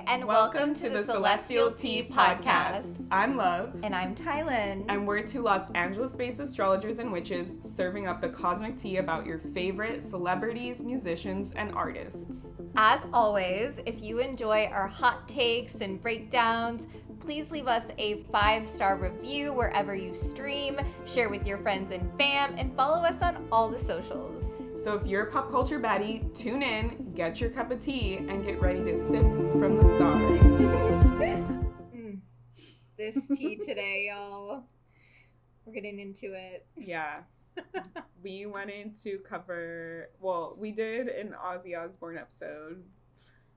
and welcome to the Celestial Tea Podcast. I'm Love. And I'm Tylen. And we're two Los Angeles-based astrologers and witches serving up the cosmic tea about your favorite celebrities, musicians, and artists. As always, if you enjoy our hot takes and breakdowns, please leave us a 5-star review wherever you stream, share with your friends and fam, and follow us on all the socials. So if you're a pop culture baddie, tune in, get your cup of tea, and get ready to sip from the stars. This tea today, y'all. We're getting into it. Yeah. We wanted to cover, well, we did an Ozzy Osbourne episode,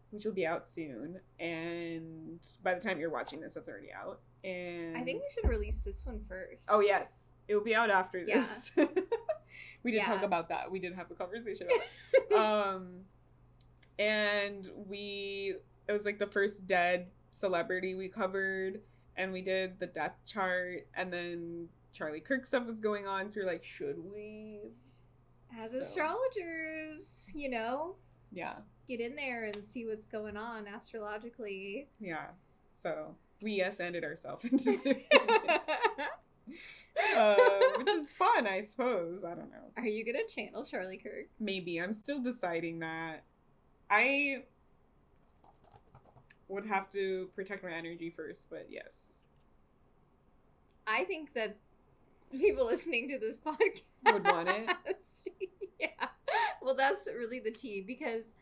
which will be out soon. And by the time you're watching this, it's already out. And I think we should release this one first. Oh, yes. It will be out after this. Yeah. We did talk about that. We did have a conversation about it. And it was like the first dead celebrity we covered, and we did the death chart, and then Charlie Kirk stuff was going on, so we were like, should we? As astrologers, Yeah. Get in there and see what's going on astrologically. Yeah. So we yes-ended ourselves into doing it. Which is fun, I suppose. I don't know. Are you gonna channel Charlie Kirk? Maybe. I'm still deciding that. I would have to protect my energy first, but yes. I think that people listening to this podcast would want it. Yeah. Well, that's really the tea, because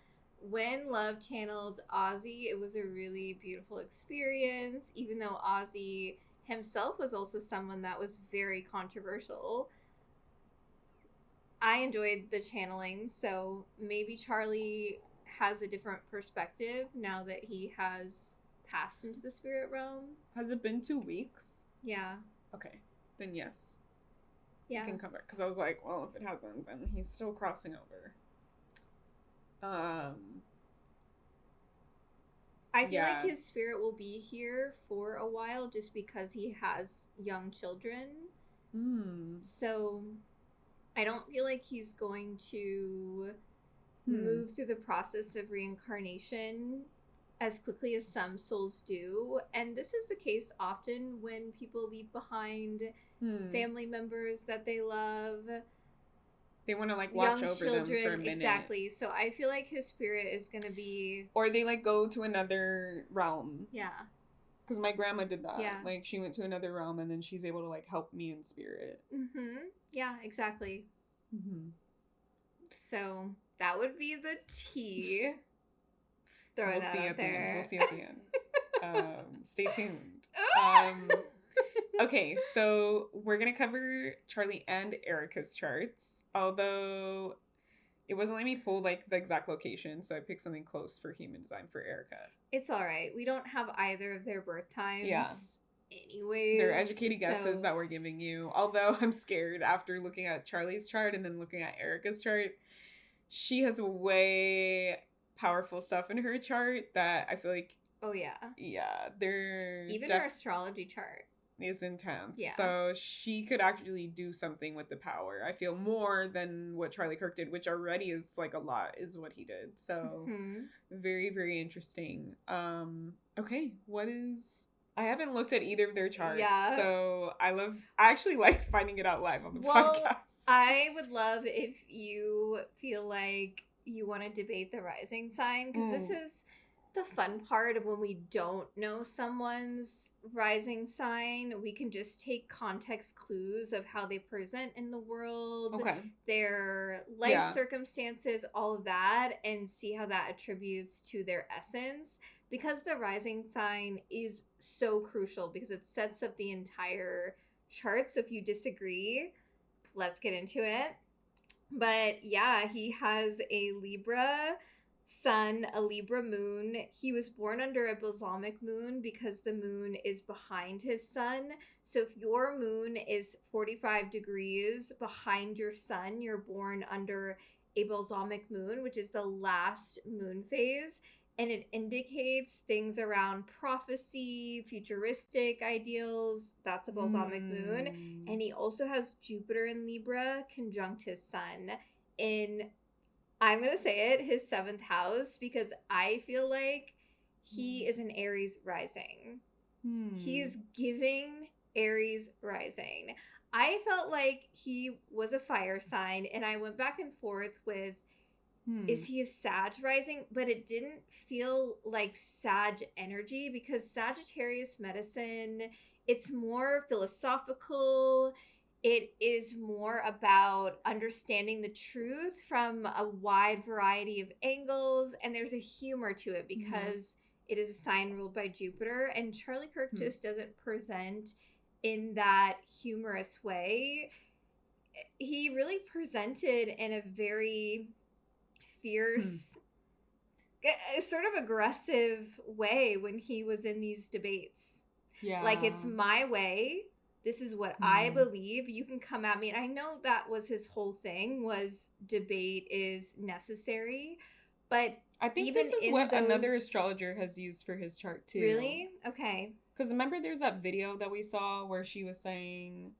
when Love channeled Ozzy, it was a really beautiful experience, even though Ozzy himself was also someone that was very controversial. I enjoyed the channeling, so maybe Charlie has a different perspective now that he has passed into the spirit realm. Has it been 2 weeks? Yeah. Okay, then yes. Yeah. You can cover it, because I was like, well, if it hasn't, then he's still crossing over. I feel like his spirit will be here for a while just because he has young children. So I don't feel like he's going to move through the process of reincarnation as quickly as some souls do. And this is the case often when people leave behind family members that they love. They want to watch over them for a minute. Exactly. So I feel like his spirit is going to be... Or they go to another realm. Yeah. Because my grandma did that. Yeah. She went to another realm, and then she's able to help me in spirit. Mm-hmm. Yeah, exactly. Mm-hmm. So that would be the tea. We'll see at the end. Stay tuned. Okay, so we're going to cover Charlie and Erika's charts, although it wasn't letting me pull the exact location, so I picked something close for human design for Erika. It's all right. We don't have either of their birth times. Yeah. Anyways. They're educated guesses that we're giving you, although I'm scared after looking at Charlie's chart and then looking at Erika's chart. She has way powerful stuff in her chart that I feel like... Oh, yeah. Yeah, they're... Even her astrology chart is intense. Yeah. So she could actually do something with the power. I feel more than what Charlie Kirk did, which already is a lot is what he did. So very, very interesting. Okay, I haven't looked at either of their charts. Yeah. So I actually like finding it out live on the podcast. I would love if you feel like you want to debate the rising sign, because this is the fun part of when we don't know someone's rising sign. We can just take context clues of how they present in the world, their life circumstances, all of that, and see how that attributes to their essence. Because the rising sign is so crucial, because it sets up the entire chart. So if you disagree, let's get into it. But yeah, he has a Libra sun, a Libra moon. He was born under a balsamic moon because the moon is behind his sun. So if your moon is 45 degrees behind your sun, you're born under a balsamic moon, which is the last moon phase. And it indicates things around prophecy, futuristic ideals. That's a balsamic moon. And he also has Jupiter in Libra conjunct his sun in, I'm going to say it, his 7th house, because I feel like he is an Aries rising. He's giving Aries rising. I felt like he was a fire sign, and I went back and forth with, is he a Sag rising? But it didn't feel like Sag energy, because Sagittarius medicine, it's more philosophical. It is more about understanding the truth from a wide variety of angles, and there's a humor to it because it is a sign ruled by Jupiter, and Charlie Kirk just doesn't present in that humorous way. He really presented in a very fierce, sort of aggressive way when he was in these debates. Yeah. Like, it's my way. This is what I believe. You can come at me. And I know that was his whole thing, was debate is necessary. But I think this is what another astrologer has used for his chart, too. Really? Okay. Because remember there's that video that we saw where she was saying,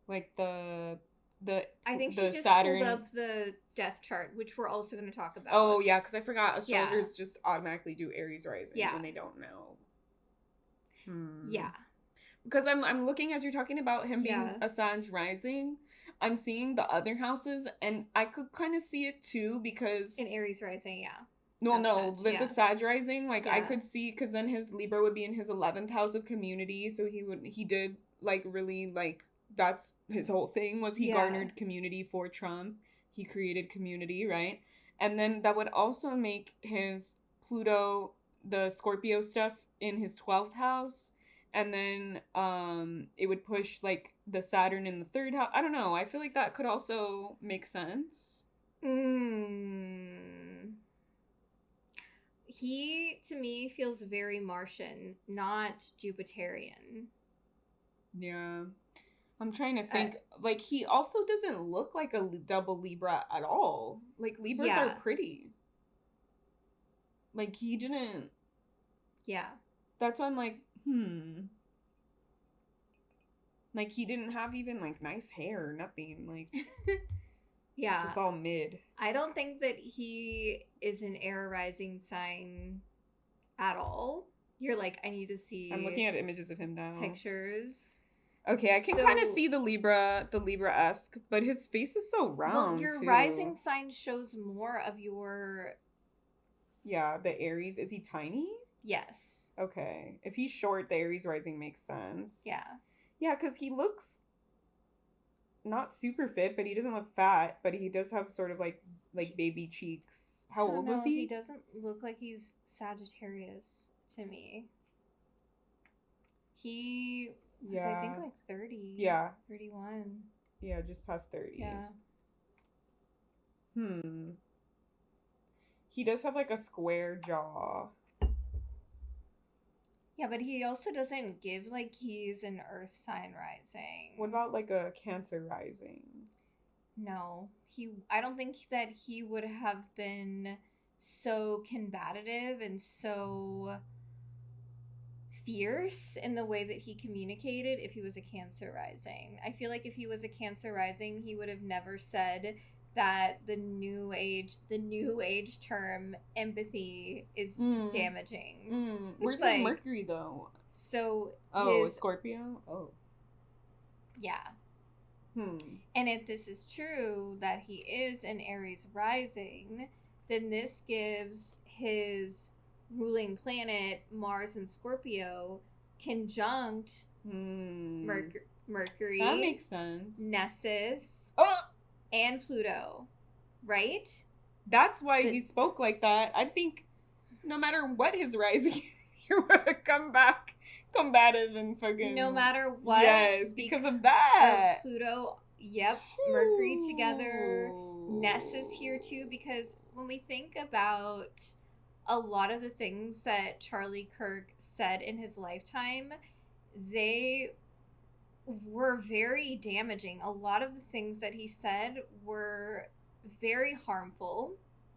like, I think she just Saturn... pulled up the death chart, which we're also going to talk about. Oh, yeah, because I forgot astrologers just automatically do Aries rising when they don't know. Yeah. Because I'm looking, as you're talking about him being a Sag rising, I'm seeing the other houses, and I could kind of see it, too, because... In Aries rising, yeah. The Sag rising, like, I could see, because then his Libra would be in his 11th house of community, so he did, like, really, like, that's his whole thing, was he garnered community for Trump. He created community, right? And then that would also make his Pluto, the Scorpio stuff, in his 12th house, and then it would push, like, the Saturn in the 3rd house. I don't know. I feel like that could also make sense. He, to me, feels very Martian, not Jupiterian. Yeah. I'm trying to think. Like, he also doesn't look like a double Libra at all. Like, Libras are pretty. Like, he didn't... Yeah. That's why I'm like, Like, he didn't have even, like, nice hair or nothing. Like, yeah. It's all mid. I don't think that he is an air rising sign at all. You're like, I need to see... I'm looking at images of him now. Pictures. Okay, I can kind of see the Libra-esque, but his face is so round, well, your rising sign shows more of your... Yeah, the Aries. Is he tiny? Yes. Okay. If he's short, the Aries rising makes sense. Yeah. Yeah, because he looks not super fit, but he doesn't look fat, but he does have sort of like baby cheeks. How old was he? He doesn't look like he's Sagittarius to me. He was, I think, like 30. Yeah. 31. Yeah, just past 30. Yeah. He does have like a square jaw. Yeah, but he also doesn't give like he's an earth sign rising. What about like a Cancer rising? No. I don't think that he would have been so combative and so fierce in the way that he communicated if he was a Cancer rising. I feel like if he was a Cancer rising, he would have never said that the new age term empathy is damaging. Where's his Mercury though? So Scorpio? Oh. Yeah. And if this is true that he is an Aries rising, then this gives his ruling planet Mars and Scorpio conjunct Mercury. That makes sense. Nessus. And Pluto, right? That's why he spoke like that. I think no matter what his rising is, you would have come back combative and fucking... No matter what. Yes, because of that. Of Pluto, yep. Mercury together. Nessus here too, because when we think about a lot of the things that Charlie Kirk said in his lifetime, they were very damaging. A lot of the things that he said were very harmful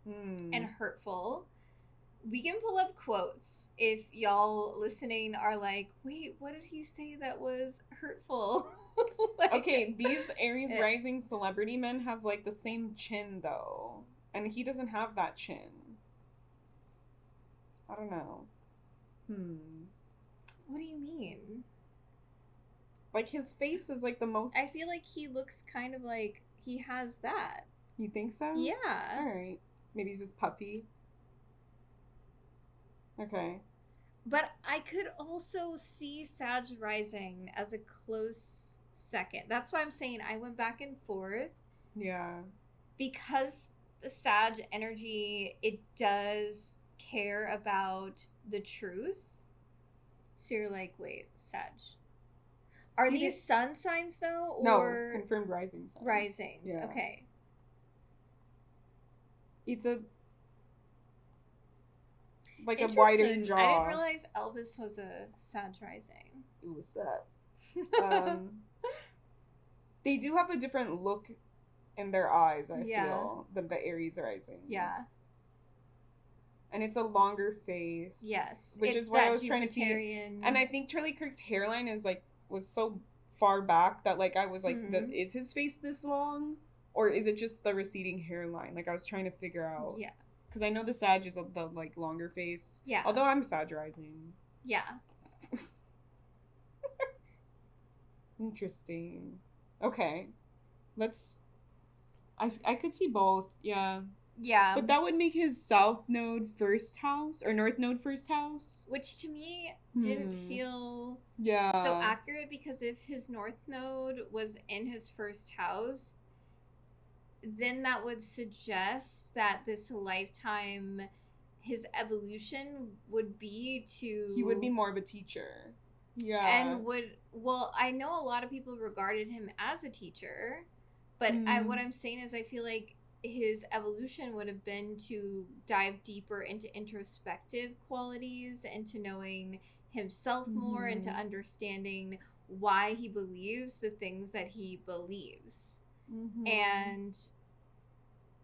and hurtful. We can pull up quotes if y'all listening are like, wait, what did he say that was hurtful? Okay, these Aries rising celebrity men have like the same chin though, and he doesn't have that chin. I don't know. What do you mean? Like, his face is, like, the most... I feel like he looks kind of like he has that. You think so? Yeah. All right. Maybe he's just puffy. Okay. But I could also see Sag rising as a close second. That's why I'm saying I went back and forth. Yeah. Because the Sag energy, it does care about the truth. So you're like, wait, Sag. Are these sun signs, though? Or no, confirmed rising signs. Risings, yeah. Okay. It's a wider jaw. I didn't realize Elvis was a Sag rising. It was that. They do have a different look in their eyes, I feel, than the Aries rising. Yeah. And it's a longer face. Yes. Which is why I was trying to see. And I think Charlie Kirk's hairline was so far back that, like, I was like, is his face this long? Or is it just the receding hairline? Like, I was trying to figure out. Yeah. Because I know the Sag is the, like, longer face. Yeah. Although I'm Sag rising. Yeah. Interesting. Okay. I could see both. Yeah. Yeah. But that would make his south node first house or north node first house. Which to me didn't feel so accurate, because if his north node was in his first house, then that would suggest that this lifetime, his evolution would be to... He would be more of a teacher. Yeah. And I know a lot of people regarded him as a teacher, but what I'm saying is I feel like his evolution would have been to dive deeper into introspective qualities, into knowing himself more, into understanding why he believes the things that he believes. And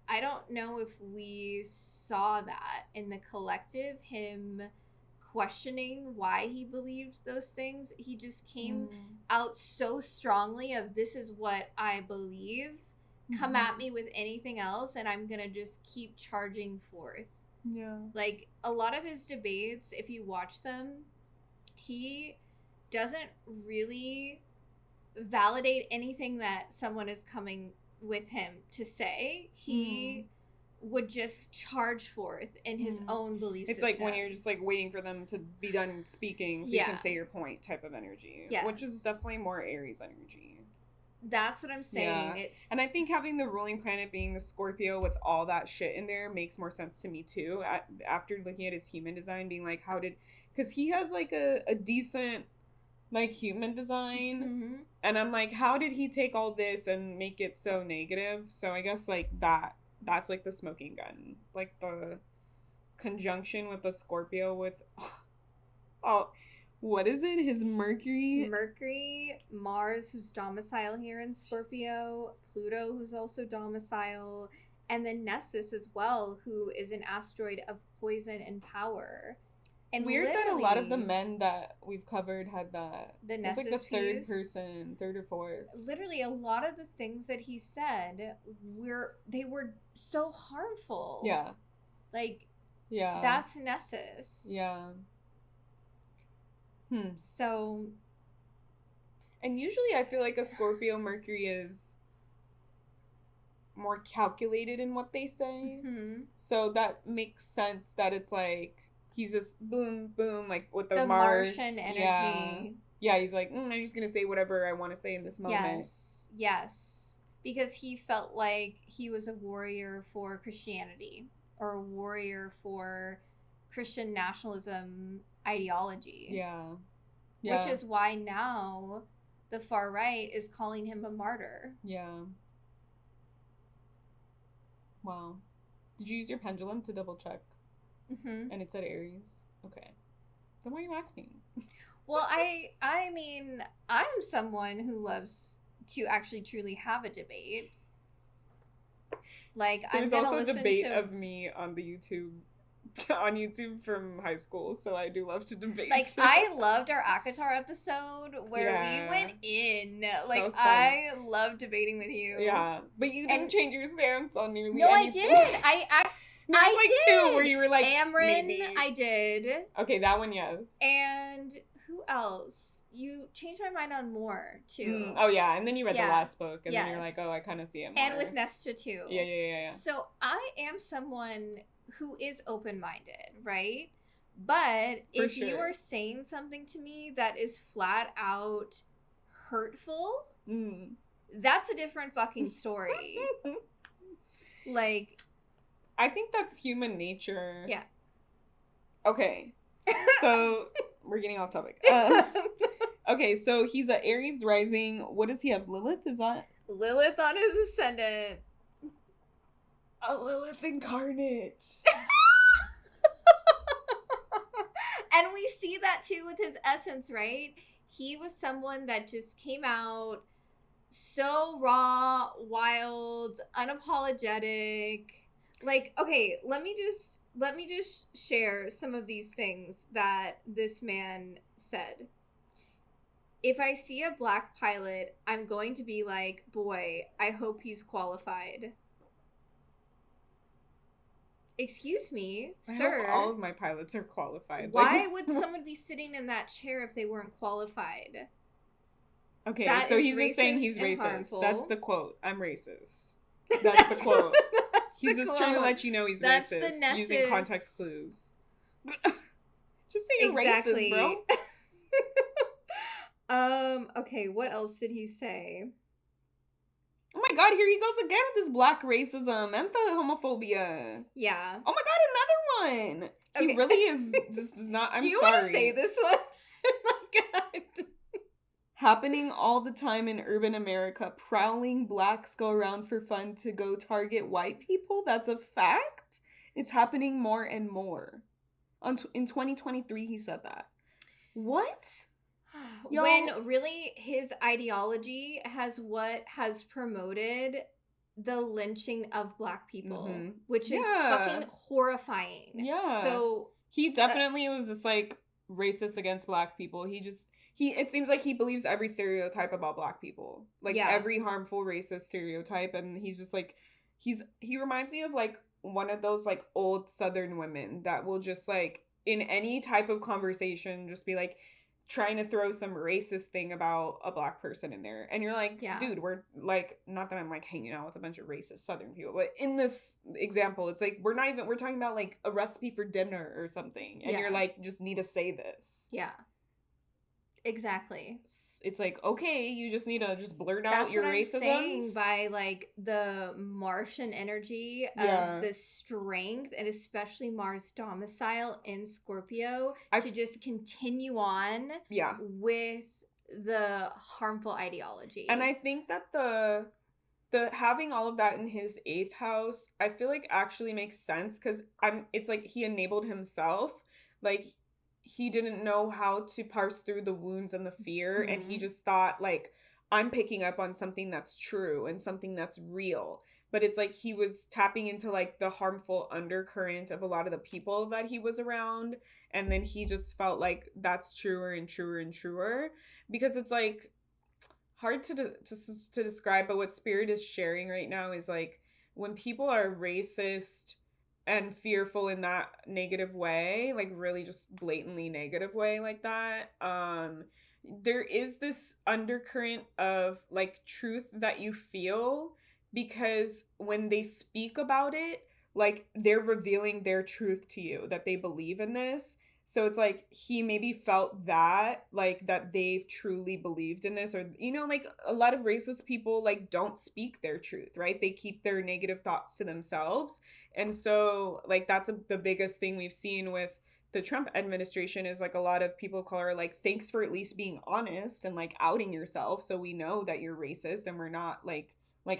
I don't know if we saw that in the collective, him questioning why he believed those things. He just came out so strongly of, this is what I believe. Come at me with anything else and I'm gonna just keep charging forth. Yeah. Like, a lot of his debates, if you watch them, he doesn't really validate anything that someone is coming with him to say. He would just charge forth in his own belief system. It's like when you're just, like, waiting for them to be done speaking so you can say your point type of energy. Yes. Which is definitely more Aries energy. That's what I'm saying. Yeah. And I think having the ruling planet being the Scorpio with all that shit in there makes more sense to me too. After looking at his human design, being like, because he has, like, a decent, like, human design. And I'm like, how did he take all this and make it so negative? So I guess, like, that's like the smoking gun. Like, the conjunction with the Scorpio with what is it? His Mercury, Mars, who's domicile here in Scorpio, Pluto, who's also domicile, and then Nessus as well, who is an asteroid of poison and power. And weird that a lot of the men that we've covered had that. The Nessus, it's like the third or fourth. Literally, a lot of the things that he said they were so harmful. Yeah. Like, yeah, that's Nessus. Yeah. So, and usually I feel like a Scorpio Mercury is more calculated in what they say. So that makes sense that it's like he's just boom, boom, like with the Mars. Martian energy. Yeah, he's like, I'm just going to say whatever I want to say in this moment. Yes. Because he felt like he was a warrior for Christianity, or a warrior for Christian nationalism ideology. Yeah. Which is why now the far right is calling him a martyr. Yeah. Wow. Did you use your pendulum to double check? And it said Aries. Okay. Then why are you asking? Well, I mean, I'm someone who loves to actually truly have a debate. Like, there's I'm gonna also listen a debate of me on the YouTube from high school, so I do love to debate. Like, I loved our Akatar episode where we went in. Like, I love debating with you. Yeah, but you didn't change your stance on nearly anything. I did. There was like did. 2 where you were like, Amryn, maybe. I did. Okay, that one, yes. And who else? You changed my mind on more, too. Oh, yeah, and then you read the last book, and then you're like, oh, I kind of see it more. And with Nesta, too. Yeah. So I am someone who is open-minded, right? But if you are saying something to me that is flat out hurtful, that's a different fucking story. Like, I think that's human nature. Yeah. Okay. So, we're getting off topic. Okay, so he's an Aries rising. What does he have? Lilith? Is that? Lilith on his ascendant. A Lilith incarnate. And we see that too with his essence, right? He was someone that just came out so raw, wild, unapologetic. Like, okay, let me just share some of these things that this man said. If I see a black pilot, I'm going to be like, boy, I hope he's qualified. Excuse me, sir. I hope all of my pilots are qualified. Why would someone be sitting in that chair if they weren't qualified? Okay, that so he's just saying he's racist. Harmful. That's the quote. I'm racist. That's the quote. He's just trying to let you know he's racist using context clues. Just say you're racist, bro. Okay, what else did he say? Oh my god, here he goes again with this black racism and the homophobia. Yeah. Oh my god, another one. Okay. He really is just does not. I'm sorry. Do you want to say this one? Oh my god. Happening all the time in urban America. Prowling blacks go around for fun to go target white people. That's a fact. It's happening more and more. In 2023, he said that. What? When really his ideology has promoted the lynching of black people, which is fucking horrifying. Yeah. So he definitely was just like racist against black people. It seems like he believes every stereotype about black people. Like every harmful racist stereotype, and he's just like he reminds me of like one of those like old Southern women that will just like in any type of conversation just be like trying to throw some racist thing about a black person in there. And you're like, dude, we're like, not that I'm like hanging out with a bunch of racist Southern people, but in this example, it's like, we're talking about like a recipe for dinner or something. And you're like, just need to say this. Yeah. Exactly. It's like, okay, you just need to just blurt out your racism. That's what I'm saying by like the Martian energy of the strength, and especially Mars domicile in Scorpio, to just continue on with the harmful ideology. And I think that the having all of that in his 8th house, I feel like actually makes sense because it's like he enabled himself. Like, he didn't know how to parse through the wounds and the fear, and he just thought, like, I'm picking up on something that's true and something that's real. But it's like he was tapping into, like, the harmful undercurrent of a lot of the people that he was around, and then he just felt like that's truer and truer and truer. Because it's, like, hard to describe, but what Spirit is sharing right now is, like, when people are racist and fearful in that negative way, like really just blatantly negative way like that, there is this undercurrent of like truth that you feel, because when they speak about it, like they're revealing their truth to you, that they believe in this. So it's like he maybe felt that, like, that they've truly believed in this, or, you know, like a lot of racist people like don't speak their truth, right? They keep their negative thoughts to themselves. And so like that's the biggest thing we've seen with the Trump administration is like a lot of people of color are like, thanks for at least being honest and like outing yourself, so we know that you're racist and we're not like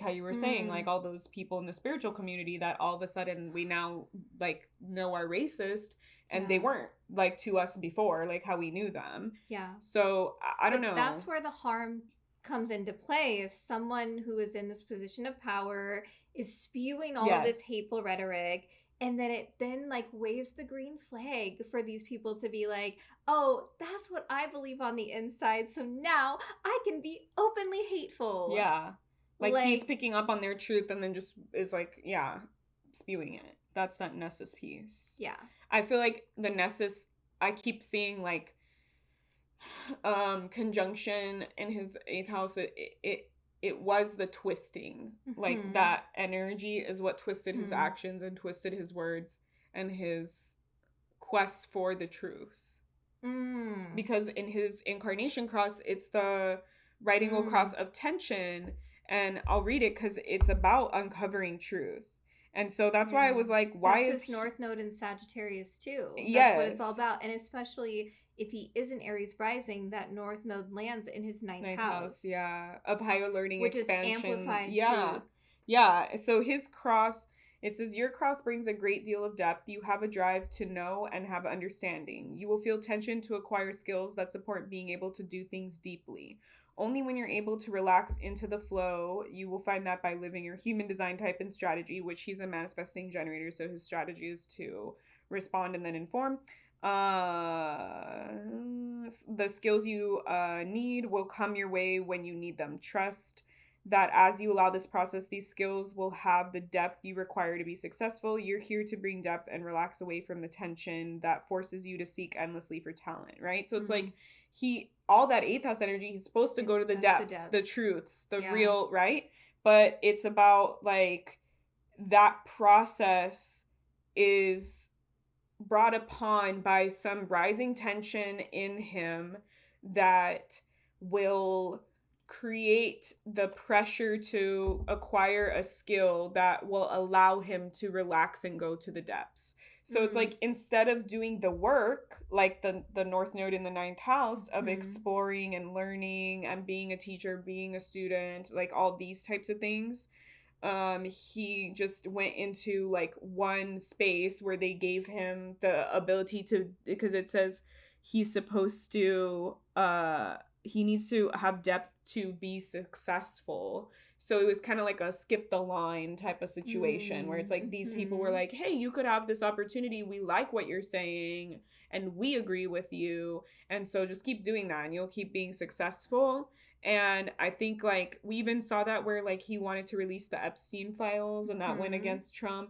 how you were saying, like all those people in the spiritual community that all of a sudden we now like know are racist, and they weren't like to us before, like how we knew them. Yeah. So I don't know. That's where the harm comes into play. If someone who is in this position of power is spewing all of this hateful rhetoric, and then it like waves the green flag for these people to be like, oh, that's what I believe on the inside, so now I can be openly hateful. Yeah. Like he's picking up on their truth and then just is like, spewing it. That's that Nessus piece. Yeah. I feel like the Nessus, I keep seeing like conjunction in his 8th house. It was the twisting. Like that energy is what twisted his actions and twisted his words and his quest for the truth. Because in his incarnation cross, it's the right angle cross of tension, and I'll read it because it's about uncovering truth. And so that's why I was like, why that's is his North Node in Sagittarius too? Yes. That's what it's all about. And especially if he is an Aries rising, that North Node lands in his ninth house. Yeah, of higher learning, which expansion. Is amplified truth. Yeah. So his cross, it says, your cross brings a great deal of depth. You have a drive to know and have understanding. You will feel tension to acquire skills that support being able to do things deeply. Only when you're able to relax into the flow, you will find that by living your human design type and strategy, which he's a manifesting generator, so his strategy is to respond and then inform. The skills you need will come your way when you need them. Trust that as you allow this process, these skills will have the depth you require to be successful. You're here to bring depth and relax away from the tension that forces you to seek endlessly for talent, right? So it's like all that 8th house energy, he's supposed to go to the depths, the truths, the real, right? But it's about like that process is brought upon by some rising tension in him that will create the pressure to acquire a skill that will allow him to relax and go to the depths. So it's like, instead of doing the work, like the North Node in the 9th house of exploring and learning and being a teacher, being a student, like all these types of things, he just went into like one space where they gave him the ability to, because it says he's supposed to, he needs to have depth to be successful. So it was kind of like a skip the line type of situation where it's like these people were like, hey, you could have this opportunity. We like what you're saying and we agree with you. And so just keep doing that and you'll keep being successful. And I think like we even saw that where like he wanted to release the Epstein files and that went against Trump.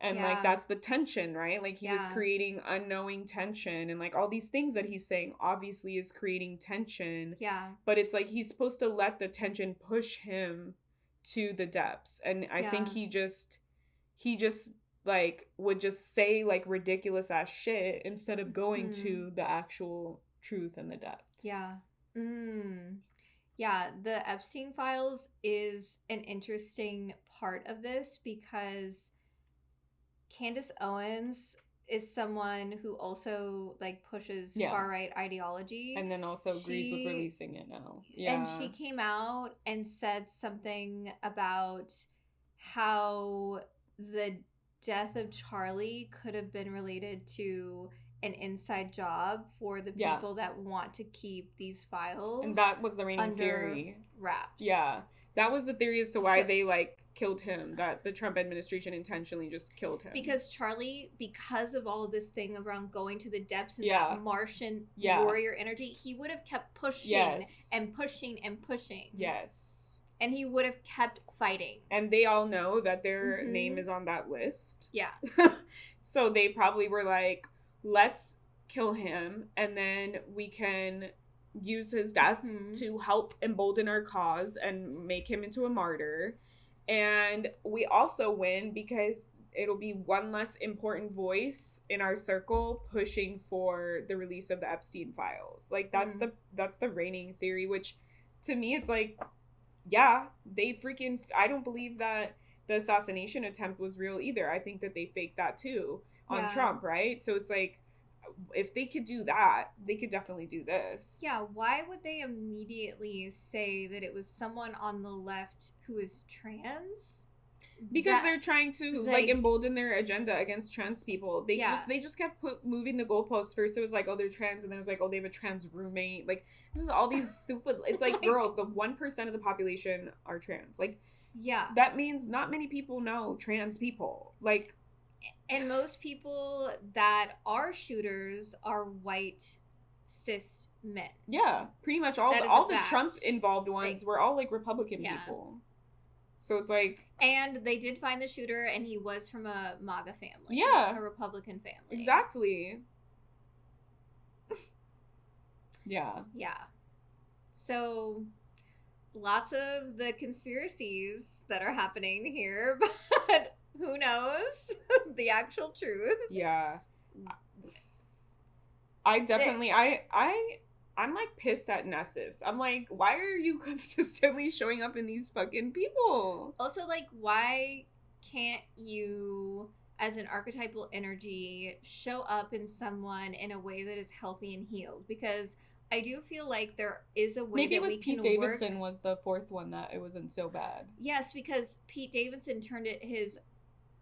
And like that's the tension, right? Like he was creating unknowing tension and like all these things that he's saying obviously is creating tension. Yeah. But it's like he's supposed to let the tension push him to the depths. And I think he just like would just say like ridiculous ass shit instead of going to the actual truth and the depths. Yeah. Yeah, the Epstein files is an interesting part of this because Candace Owens is someone who also like pushes far-right ideology. And then also agrees with releasing it now. Yeah. And she came out and said something about how the death of Charlie could have been related to an inside job for the people that want to keep these files. And that was the reigning theory. Wraps. Yeah. That was the theory as to why they like killed him, that the Trump administration intentionally just killed him. Because Charlie, because of all of this thing around going to the depths and that Martian warrior energy, he would have kept pushing and pushing and pushing. Yes. And he would have kept fighting. And they all know that their name is on that list. Yeah. So they probably were like, let's kill him and then we can use his death to help embolden our cause and make him into a martyr. And we also win because it'll be one less important voice in our circle pushing for the release of the Epstein files. Like that's the reigning theory, which to me it's like, yeah, I don't believe that the assassination attempt was real either. I think that they faked that too on Trump, right? So it's like, if they could do that, they could definitely do this. Yeah, why would they immediately say that it was someone on the left who is trans? Because they're trying to like embolden their agenda against trans people. They just kept moving the goalposts. First it was like, oh, they're trans, and then it was like, oh, they have a trans roommate. Like, this is all these stupid. It's like, girl, the 1% of the population are trans. Like, that means not many people know trans people. Like. And most people that are shooters are white cis men. Yeah, pretty much all the Trump involved ones were all like Republican people. So it's like... And they did find the shooter, and he was from a MAGA family. Yeah. A Republican family. Exactly. Yeah. Yeah. So, lots of the conspiracies that are happening here, but who knows the actual truth. Yeah. I definitely... I'm like pissed at Nessus. I'm like, why are you consistently showing up in these fucking people? Also, like, why can't you, as an archetypal energy, show up in someone in a way that is healthy and healed? Because I do feel like there is a way maybe that it was we Pete can Davidson was the fourth one that it wasn't so bad. Yes, because Pete Davidson turned his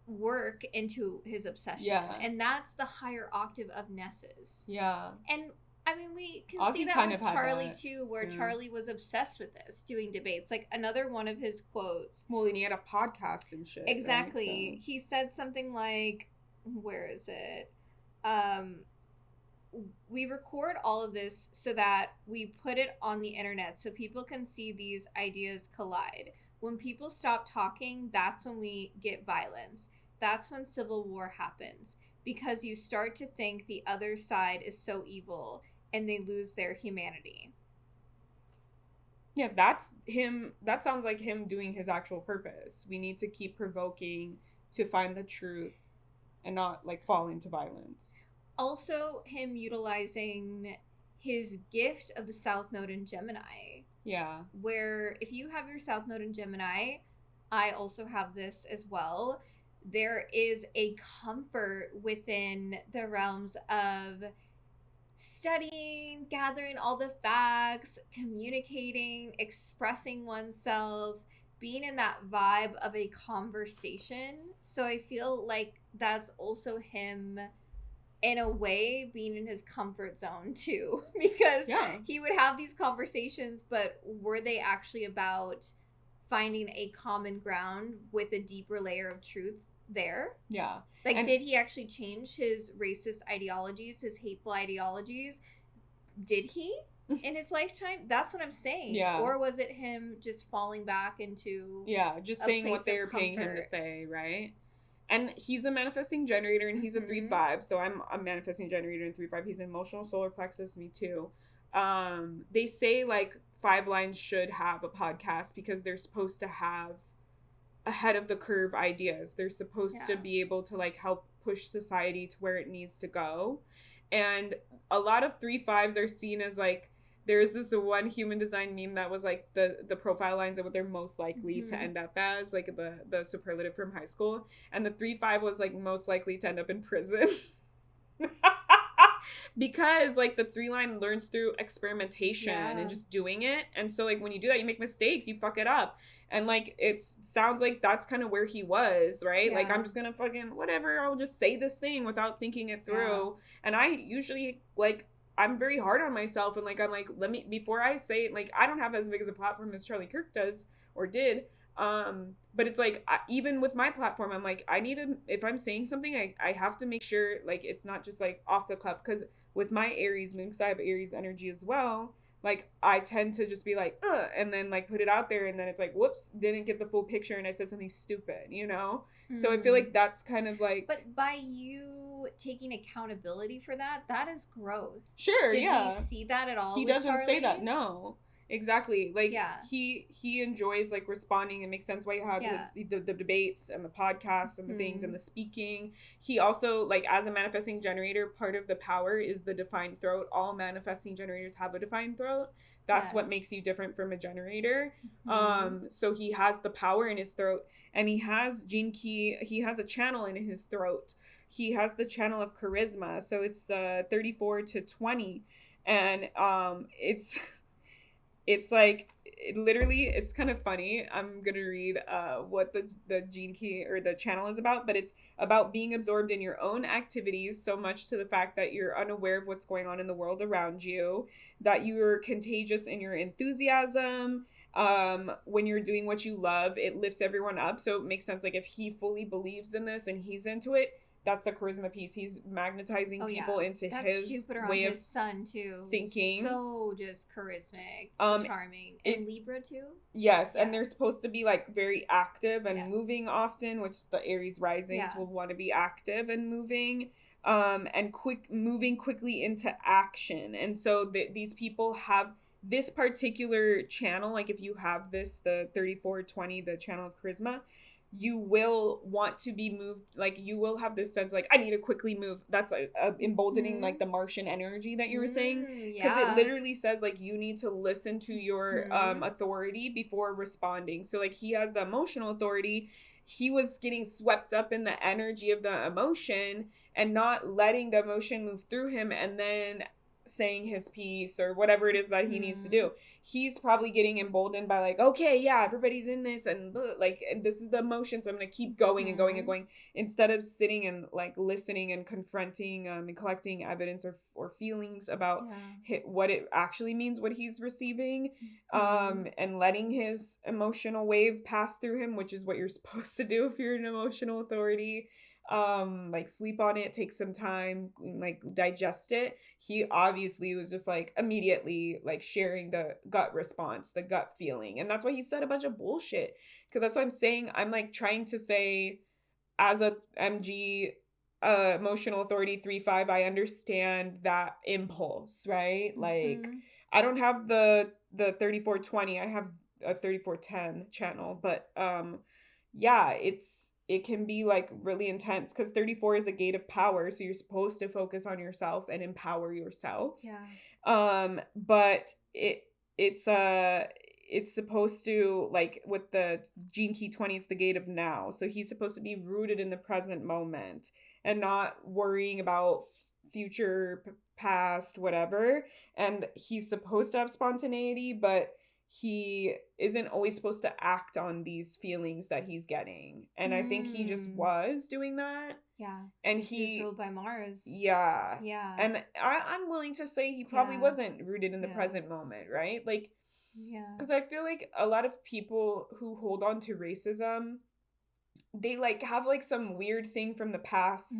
work into his obsession. Yeah. And that's the higher octave of Nessus. Yeah. And I mean, we can Ozzy see that kind with of had Charlie, that. too, where Yeah. Charlie was obsessed with this, doing debates. Like, another one of his quotes. Well, and he had a podcast and shit. Exactly. Right? So. He said something like, where is it? We record all of this so that we put it on the internet so people can see these ideas collide. When people stop talking, that's when we get violence. That's when civil war happens. Because you start to think the other side is so evil and they lose their humanity. Yeah, that's him. That sounds like him doing his actual purpose. We need to keep provoking to find the truth and not like fall into violence. Also, him utilizing his gift of the South Node in Gemini. Yeah. Where if you have your South Node in Gemini, I also have this as well. There is a comfort within the realms of studying, gathering all the facts, communicating, expressing oneself, being in that vibe of a conversation. So I feel like that's also him, in a way, being in his comfort zone too, because he would have these conversations, but were they actually about finding a common ground with a deeper layer of truth there? Yeah. Like, did he actually change his racist ideologies, his hateful ideologies? Did he in his lifetime? That's what I'm saying. Yeah. Or was it him just falling back into just saying what they were paying him to say, right? And he's a manifesting generator, and he's a 3-5. So I'm a manifesting generator in 3-5. He's an emotional solar plexus, me too. They say like 5 lines should have a podcast because they're supposed to have ahead of the curve ideas. They're supposed to be able to like help push society to where it needs to go. And a lot of 3-5s are seen as like, there's this one human design meme that was like the profile lines of what they're most likely to end up as, like the superlative from high school. And the 3-5 was like most likely to end up in prison. Because like the 3 line learns through experimentation and just doing it. And so like when you do that, you make mistakes, you fuck it up. And like it sounds like that's kind of where he was, right? Like I'm just gonna fucking whatever, I'll just say this thing without thinking it through. And I usually like, I'm very hard on myself, and like I'm like, let me, before I say it, like I don't have as big as a platform as Charlie Kirk does or did. But it's like, even with my platform, I'm like, I need to, if I'm saying something, I have to make sure like it's not just like off the cuff. Because with my Aries moon, because I have Aries energy as well, like I tend to just be like, and then like put it out there, and then it's like, whoops, didn't get the full picture, and I said something stupid, you know? So I feel like that's kind of like, but by you taking accountability for that, that is growth. Sure. Did he see that at all? He doesn't say that. No. Exactly. Like he enjoys like responding. It makes sense why you have the debates and the podcasts and the things and the speaking. He also, like, as a manifesting generator, part of the power is the defined throat. All manifesting generators have a defined throat. That's what makes you different from a generator. So he has the power in his throat, and he has gene key. He has a channel in his throat. He has the channel of charisma. So it's the 34 to 20, and it's like, literally, it's kind of funny. I'm going to read what the gene key or the channel is about, but it's about being absorbed in your own activities so much to the fact that you're unaware of what's going on in the world around you, that you're contagious in your enthusiasm. When you're doing what you love, it lifts everyone up. So it makes sense. Like if he fully believes in this and he's into it, that's the charisma piece. He's magnetizing people into that's his Jupiter way on of his sun too. thinking. So just charismatic, charming. And Libra too? Yes, and they're supposed to be like very active and moving often, which the Aries risings will want to be active and moving. And moving quickly into action. And so these people have this particular channel. Like if you have this, the 3420, the channel of charisma, you will want to be moved. Like you will have this sense like, I need to quickly move. That's like emboldening like the Martian energy that you were saying. Because it literally says like you need to listen to your authority before responding. So like he has the emotional authority. He was getting swept up in the energy of the emotion and not letting the emotion move through him and then saying his piece or whatever it is that he needs to do. He's probably getting emboldened by like, okay, yeah, everybody's in this and like, and this is the emotion, so I'm gonna keep going and going and going, instead of sitting and like listening and confronting and collecting evidence or feelings about what it actually means, what he's receiving, and letting his emotional wave pass through him, which is what you're supposed to do if you're an emotional authority. Like sleep on it, take some time, like digest it. He obviously was just like immediately like sharing the gut response, the gut feeling. And that's why he said a bunch of bullshit. Because that's what I'm saying. I'm like trying to say as a MG emotional authority 3-5, I understand that impulse, right? Like I don't have the 3420, I have a 3410 channel, but yeah, it can be like really intense because 34 is a gate of power, so you're supposed to focus on yourself and empower yourself. But it's supposed to, like with the gene key 20, it's the gate of now, so he's supposed to be rooted in the present moment and not worrying about future, past, whatever. And he's supposed to have spontaneity, but he isn't always supposed to act on these feelings that he's getting. And I think he just was doing that. And he was ruled by Mars. And I'm willing to say he probably wasn't rooted in the present moment, right? Like, because I feel like a lot of people who hold on to racism, they like have like some weird thing from the past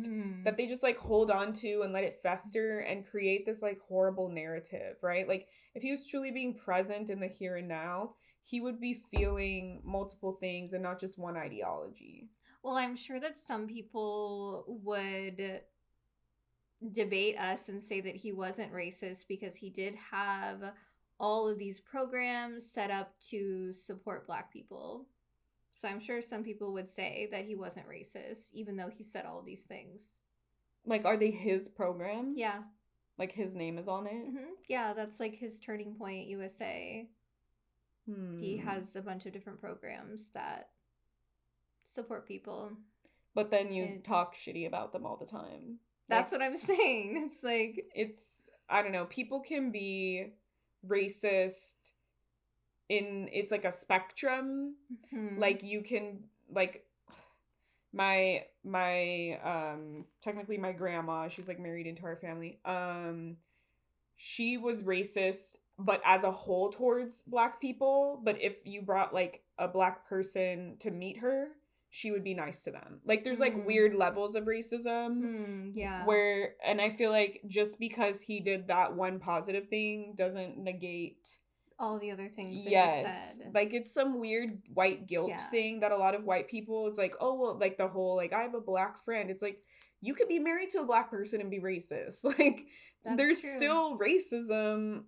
that they just like hold on to and let it fester and create this like horrible narrative, right? Like if he was truly being present in the here and now, he would be feeling multiple things and not just one ideology. Well, I'm sure that some people would debate us and say that he wasn't racist because he did have all of these programs set up to support Black people. So I'm sure some people would say that he wasn't racist, even though he said all these things. Like, are they his programs? Yeah. Like, his name is on it? Yeah, that's like his Turning Point USA. He has a bunch of different programs that support people. But then you talk shitty about them all the time. That's what I'm saying. It's like... I don't know. People can be racist... it's like a spectrum. Like you can like my technically my grandma, she's like married into our family, she was racist but as a whole towards Black people, but if you brought like a Black person to meet her, she would be nice to them. Like there's like weird levels of racism. Where, and I feel like just because he did that one positive thing doesn't negate all the other things that you said. Like it's some weird white guilt thing that a lot of white people, it's like, oh, well, like the whole, like, I have a Black friend. It's like, you could be married to a Black person and be racist. Like, there's still racism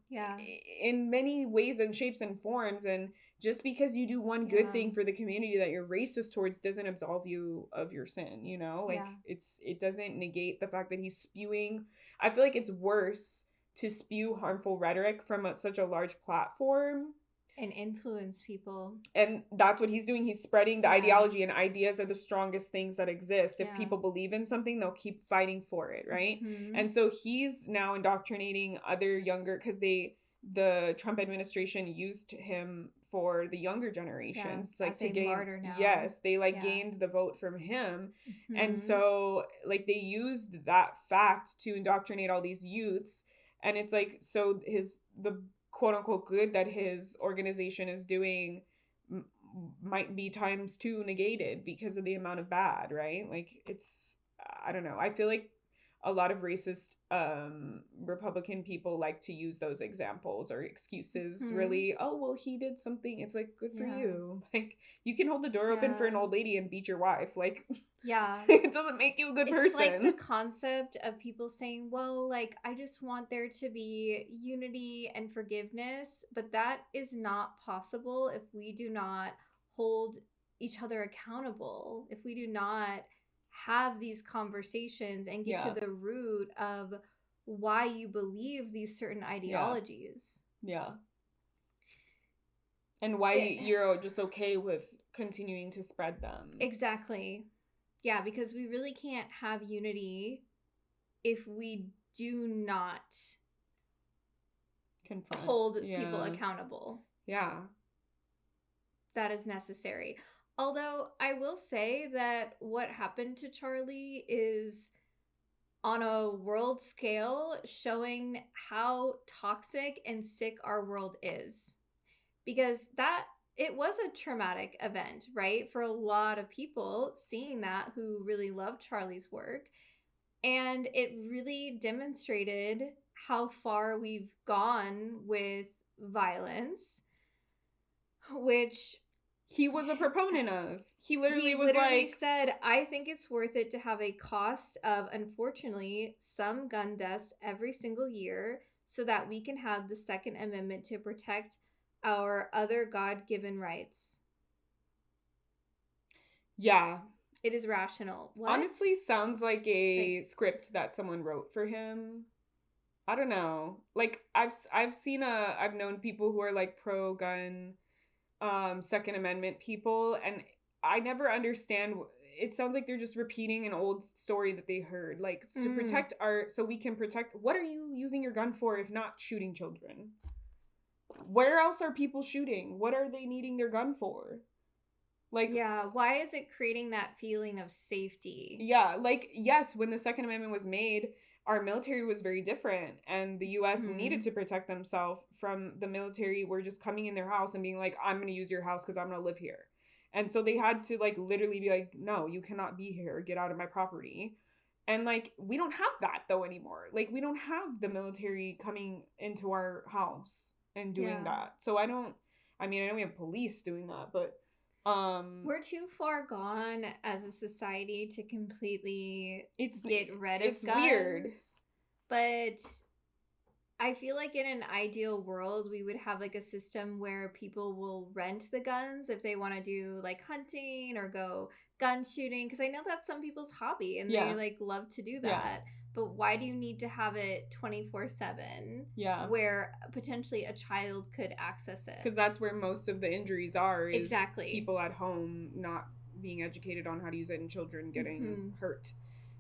in many ways and shapes and forms. And just because you do one good thing for the community that you're racist towards doesn't absolve you of your sin, you know? Like, it doesn't negate the fact that he's spewing. I feel like it's worse to spew harmful rhetoric from such a large platform and influence people, and that's what he's doing. He's spreading the ideology, and ideas are the strongest things that exist. If people believe in something, they'll keep fighting for it, right? And so he's now indoctrinating other younger, because the Trump administration used him for the younger generations, like to gain they like gained the vote from him. And so like they used that fact to indoctrinate all these youths. And it's like, so the quote unquote good that his organization is doing might be times 2 negated because of the amount of bad, right? Like I don't know. I feel like a lot of racist Republican people like to use those examples or excuses. Really, oh well, he did something. It's like, good for you. Like, you can hold the door open for an old lady and beat your wife. Like, it doesn't make you a good person. It's like the concept of people saying, well, like, I just want there to be unity and forgiveness, but that is not possible if we do not hold each other accountable, if we do not have these conversations and get to the root of why you believe these certain ideologies. Yeah. And why you're just okay with continuing to spread them. Exactly. Yeah, because we really can't have unity if we do not hold people accountable. Yeah. That is necessary. Although I will say that what happened to Charlie is on a world scale showing how toxic and sick our world is. Because it was a traumatic event, right? For a lot of people seeing that who really loved Charlie's work. And it really demonstrated how far we've gone with violence, which he was a proponent of. He literally said, I think it's worth it to have a cost of, unfortunately, some gun deaths every single year so that we can have the Second Amendment to protect our other God-given rights. Yeah. It is rational. What? Honestly, sounds like a script that someone wrote for him. I don't know. Like, I've known people who are like pro-gun, Second Amendment people, and I never understand. It sounds like they're just repeating an old story that they heard. Like, to protect so we can protect. What are you using your gun for if not shooting children? Where else are people shooting? What are they needing their gun for? Like, yeah, why is it creating that feeling of safety? Yeah, like, yes, when the Second Amendment was made, our military was very different, and the U.S. needed to protect themselves from the military were just coming in their house and being like, I'm going to use your house because I'm going to live here. And so they had to, like, literally be like, no, you cannot be here. Get out of my property. And, like, we don't have that, though, anymore. Like, we don't have the military coming into our house and doing that. So I know we have police doing that, but we're too far gone as a society to completely get rid of guns. It's weird. But I feel like in an ideal world, we would have like a system where people will rent the guns if they want to do like hunting or go gun shooting. Because I know that's some people's hobby and they like love to do that. Yeah. But why do you need to have it 24/7? Yeah. Where potentially a child could access it? Because that's where most of the injuries are. Is people at home not being educated on how to use it and children getting hurt.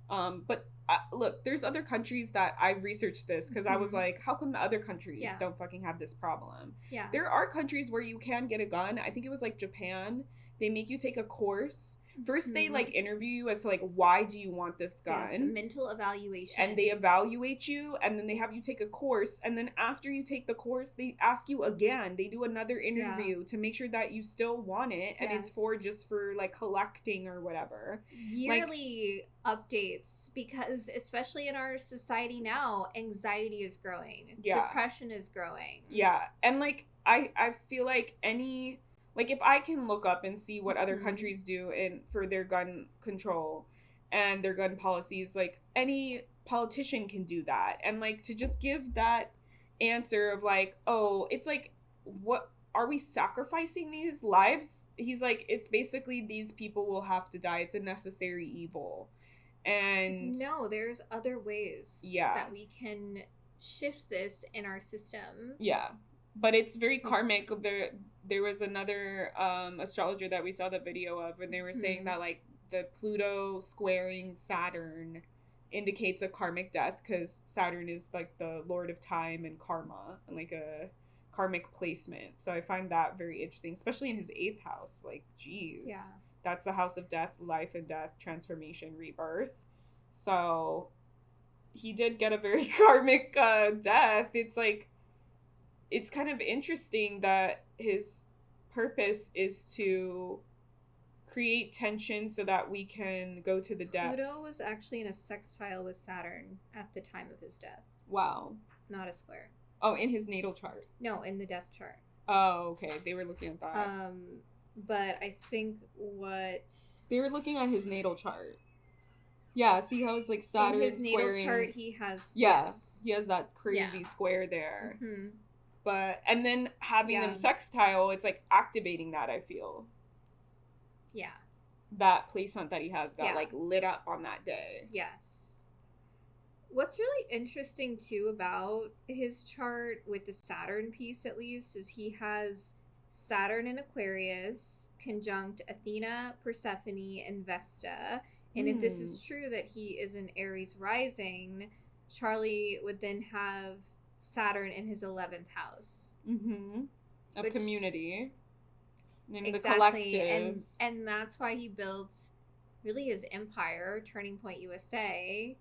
But look, there's other countries that I researched this because I was like, how come the other countries don't fucking have this problem? Yeah. There are countries where you can get a gun. I think it was like Japan. They make you take a course. First, they like interview you as to like, why do you want this gun? Yes, mental evaluation. And they evaluate you, and then they have you take a course, and then after you take the course, they ask you again. They do another interview to make sure that you still want it, and it's just for like collecting or whatever. Yearly updates, because especially in our society now, anxiety is growing. Yeah. Depression is growing. Yeah, and like I feel like like, if I can look up and see what other countries do for their gun control and their gun policies, like, any politician can do that. And, like, to just give that answer of, like, oh, it's like, what, are we sacrificing these lives? He's like, it's basically these people will have to die. It's a necessary evil. And no, there's other ways that we can shift this in our system. Yeah. But it's very karmic. There was another astrologer that we saw the video of, and they were saying that like the Pluto squaring Saturn indicates a karmic death because Saturn is like the lord of time and karma and like a karmic placement. So I find that very interesting, especially in his 8th house. Like, geez, that's the house of death, life and death, transformation, rebirth. So he did get a very karmic death. It's like, it's kind of interesting that his purpose is to create tension so that we can go to the depths. Pluto was actually in a sextile with Saturn at the time of his death. Wow. Not a square. Oh, in his natal chart. No, in the death chart. Oh, okay. They were looking at that. But I think what they were looking at his natal chart. Yeah, see how it's like Saturn in his natal squaring. chart he has he has that crazy square there. Mm-hmm. But and then having them sextile, it's like activating that, I feel. Yeah. That placement that he has got like lit up on that day. Yes. What's really interesting too about his chart with the Saturn piece at least is he has Saturn in Aquarius conjunct Athena, Persephone, and Vesta. And if this is true that he is an Aries rising, Charlie would then have Saturn in his 11th house. Mm-hmm. Of community. In exactly. The collective. And that's why he built really his empire, Turning Point USA,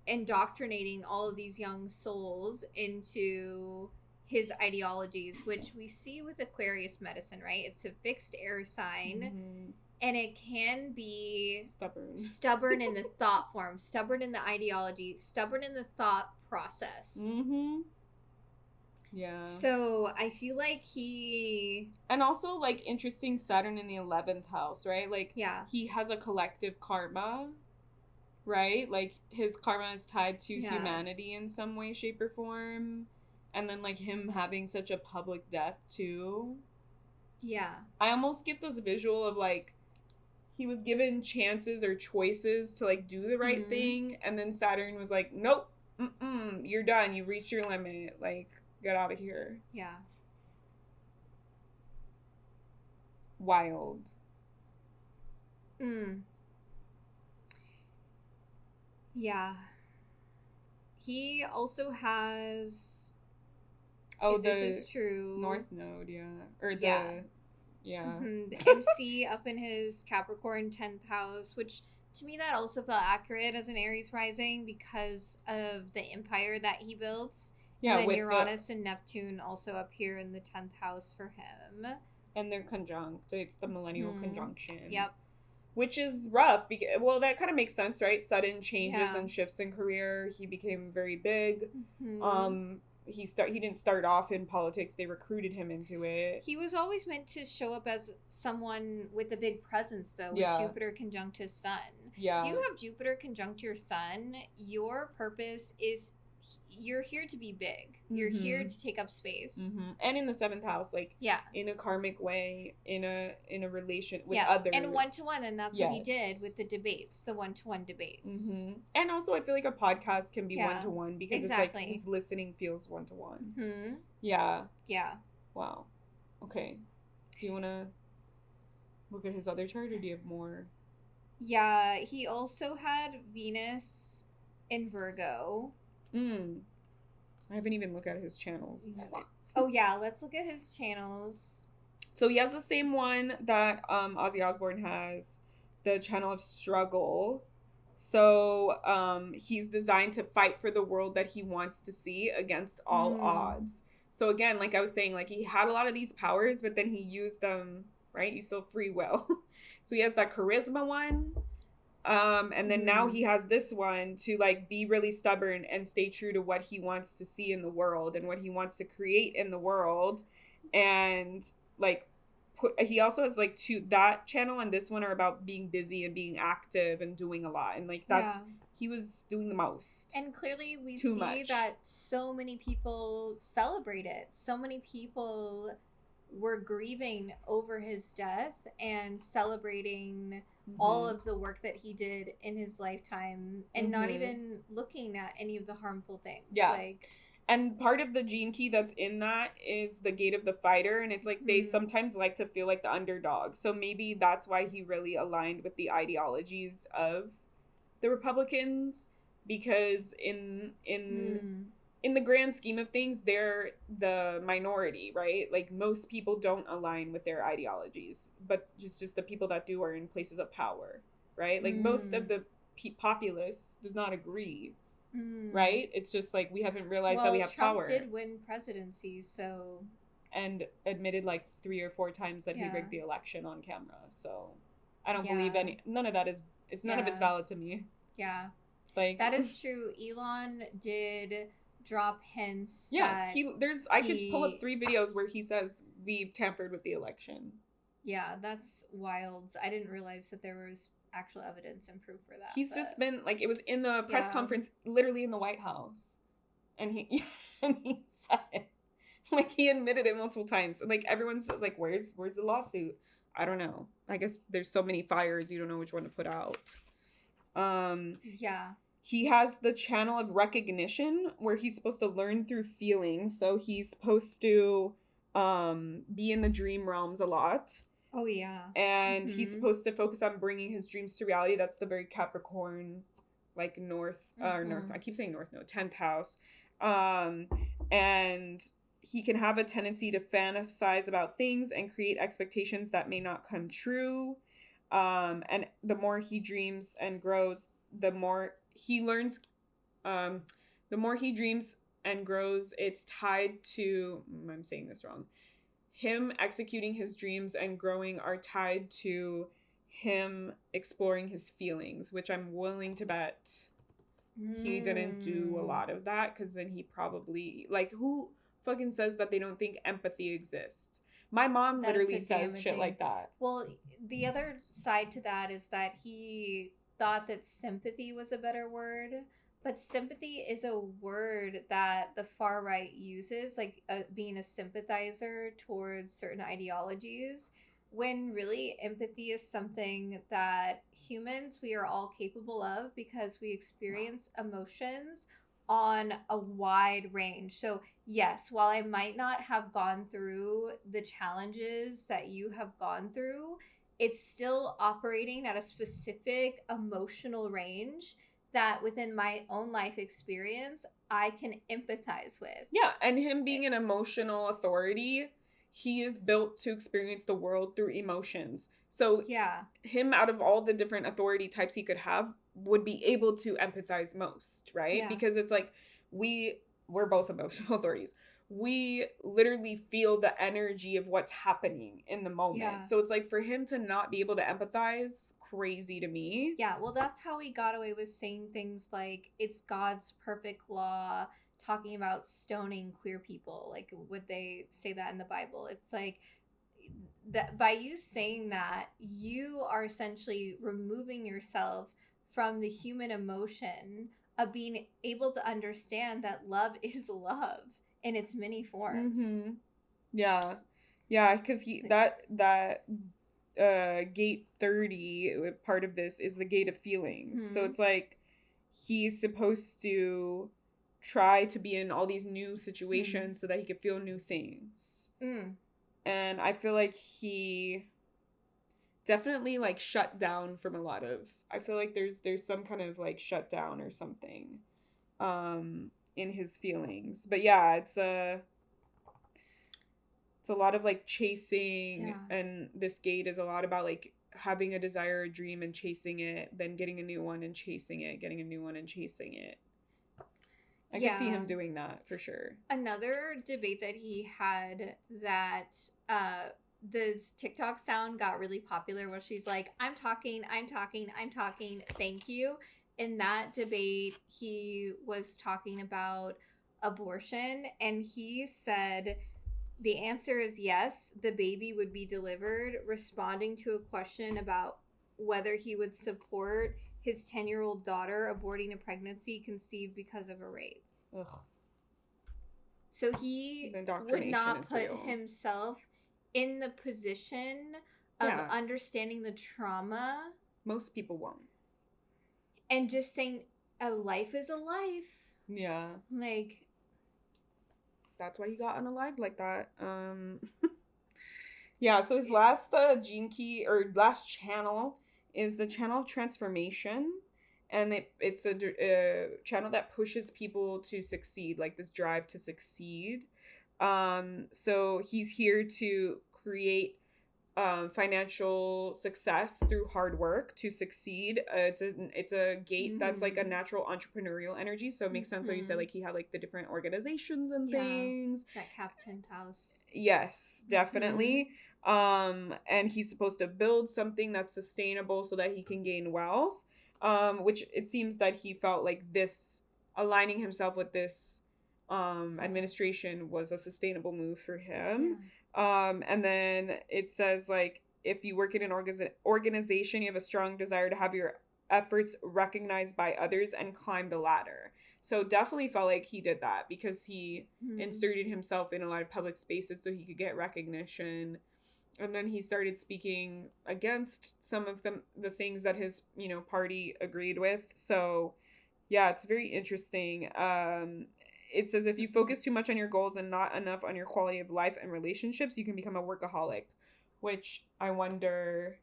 indoctrinating all of these young souls into his ideologies, which we see with Aquarius medicine, right? It's a fixed air sign. Mm-hmm. And it can be stubborn in the thought form, stubborn in the ideology, stubborn in the thought process. Mm-hmm. Yeah. So I feel like he... And also, like, interesting Saturn in the 11th house, right? Like, he has a collective karma, right? Like, his karma is tied to humanity in some way, shape, or form. And then, like, him having such a public death, too. Yeah. I almost get this visual of, like, he was given chances or choices to, like, do the right thing. And then Saturn was like, nope, you're done. You reached your limit. Like, get out of here. Yeah. Wild. Yeah. He also has... Oh, this is true. North Node, Or the... The MC up in his Capricorn 10th house, which to me that also felt accurate as an Aries rising because of the empire that he built. Yeah, and then Uranus and Neptune also appear in the 10th house for him. And they're conjunct. It's the millennial conjunction. Yep. Which is rough because, well, that kind of makes sense, right? Sudden changes and shifts in career. He became very big. He didn't start off in politics. They recruited him into it. He was always meant to show up as someone with a big presence, though, with Jupiter conjunct his sun. Yeah. If you have Jupiter conjunct your sun, your purpose is you're here to be big. You're here to take up space. And in the 7th house, like in a karmic way, in a relation with others. And one-to-one, and that's what he did with the debates, the one-to-one debates. And also I feel like a podcast can be one-to-one because it's like who's listening feels one-to-one. Yeah. Wow. Okay. Do you want to look at his other chart or do you have more? Yeah, he also had Venus in Virgo. I haven't even looked at his channels. Oh yeah, let's look at his channels. So he has the same one that Ozzy Osbourne has, the channel of struggle. So he's designed to fight for the world that he wants to see against all odds. So again, like I was saying, like he had a lot of these powers, but then he used them, right? You still free will. So he has that charisma one. And then now he has this one to like be really stubborn and stay true to what he wants to see in the world and what he wants to create in the world. And like he also has like that channel and this one are about being busy and being active and doing a lot. And like that's he was doing the most. And clearly we see that so many people celebrate it. So many people were grieving over his death and celebrating all of the work that he did in his lifetime and not even looking at any of the harmful things. Yeah. And part of the gene key that's in that is the gate of the fighter. And it's like they sometimes like to feel like the underdog. So maybe that's why he really aligned with the ideologies of the Republicans, because in the grand scheme of things, they're the minority, right? Like most people don't align with their ideologies, but just the people that do are in places of power, right? Like most of the populace does not agree, right? It's just like we haven't realized that we have Trump power. Trump did win presidency, so and admitted like 3 or 4 times that he rigged the election on camera. So I don't believe none of that is, none of it's valid to me. Yeah. Like, that is true. Elon did drop hints. Yeah, I could pull up 3 videos where he says we tampered with the election. Yeah, that's wild. I didn't realize that there was actual evidence and proof for that. He's just been like, it was in the press conference, literally in the White House, and he said it. Like, he admitted it multiple times, and like everyone's like, where's the lawsuit? I don't know. I guess there's so many fires, you don't know which one to put out. Yeah. He has the channel of recognition where he's supposed to learn through feelings. So he's supposed to be in the dream realms a lot. Oh, yeah. And he's supposed to focus on bringing his dreams to reality. That's the very Capricorn, like north, I keep saying north, no, 10th house. And he can have a tendency to fantasize about things and create expectations that may not come true. And the more he dreams and grows, the more he learns, the more he dreams and grows, it's tied to, I'm saying this wrong, him executing his dreams and growing are tied to him exploring his feelings, which I'm willing to bet he didn't do a lot of that, because then he probably, like, who fucking says that they don't think empathy exists? My mom literally says shit like that. Well, the other side to that is that he thought that sympathy was a better word, but sympathy is a word that the far right uses, like being a sympathizer towards certain ideologies, when really empathy is something that humans, we are all capable of, because we experience emotions on a wide range. So yes, while I might not have gone through the challenges that you have gone through, it's still operating at a specific emotional range that within my own life experience, I can empathize with. Yeah, and him being an emotional authority, he is built to experience the world through emotions. So yeah, him, out of all the different authority types he could have, would be able to empathize most, right? Yeah. Because it's like, we're both emotional authorities. We literally feel the energy of what's happening in the moment. Yeah. So it's like, for him to not be able to empathize, crazy to me. Yeah, well, that's how he got away with saying things like, it's God's perfect law, talking about stoning queer people. Like, would they say that in the Bible? It's like, that by you saying that, you are essentially removing yourself from the human emotion of being able to understand that love is love in its many forms. Mm-hmm. Yeah, because that gate 30, part of this is the gate of feelings. So it's like, he's supposed to try to be in all these new situations so that he could feel new things. And I feel like he definitely like shut down from a lot of, I feel like there's some kind of like shutdown or something in his feelings. But yeah, it's a lot of like chasing, and this gate is a lot about like having a desire, a dream, and chasing it, then getting a new one and chasing it, getting a new one and chasing it. I can see him doing that for sure. Another debate that he had, that this TikTok sound got really popular, where she's like, I'm talking, thank you. In that debate, he was talking about abortion, and he said the answer is yes, the baby would be delivered, responding to a question about whether he would support his 10-year-old daughter aborting a pregnancy conceived because of a rape. Ugh. So he would not put himself in the position of understanding the trauma. Most people won't. And just saying a life is a life. Yeah. Like, that's why he got unalived like that. Yeah, so his last gene key, or last channel, is the channel of transformation. And it's a channel that pushes people to succeed, like this drive to succeed. So he's here to create financial success through hard work to succeed. It's a gate that's like a natural entrepreneurial energy, so it makes sense what you said, like he had like the different organizations and things. That Captain House. Yes, definitely. And he's supposed to build something that's sustainable so that he can gain wealth, which it seems that he felt like this aligning himself with this administration was a sustainable move for him. And then it says like if you work in an organization, you have a strong desire to have your efforts recognized by others and climb the ladder. So definitely felt like he did that because he inserted himself in a lot of public spaces so he could get recognition. And then he started speaking against some of the things that his, you know, party agreed with. So yeah, it's very interesting. It says if you focus too much on your goals and not enough on your quality of life and relationships, you can become a workaholic, which I wonder.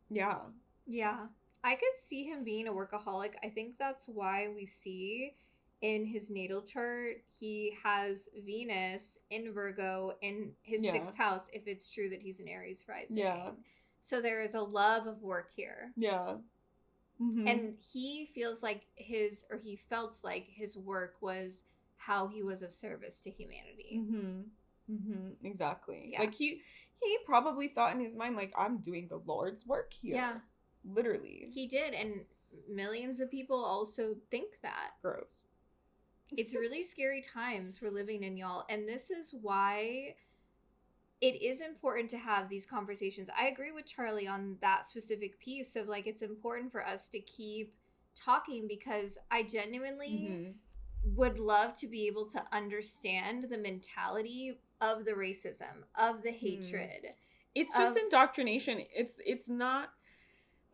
Yeah. Yeah. I could see him being a workaholic. I think that's why we see in his natal chart, he has Venus in Virgo in his 6th house, if it's true that he's an Aries rising. Yeah. So there is a love of work here. Yeah. And he feels like he felt like his work was how he was of service to humanity. Exactly. Yeah. Like he probably thought in his mind, like, I'm doing the Lord's work here. Yeah. Literally. He did. And millions of people also think that. Gross. It's really scary times we're living in, y'all. And this is why it is important to have these conversations. I agree with Charlie on that specific piece of like, it's important for us to keep talking because I genuinely would love to be able to understand the mentality of the racism, of the hatred. It's just indoctrination. It's not,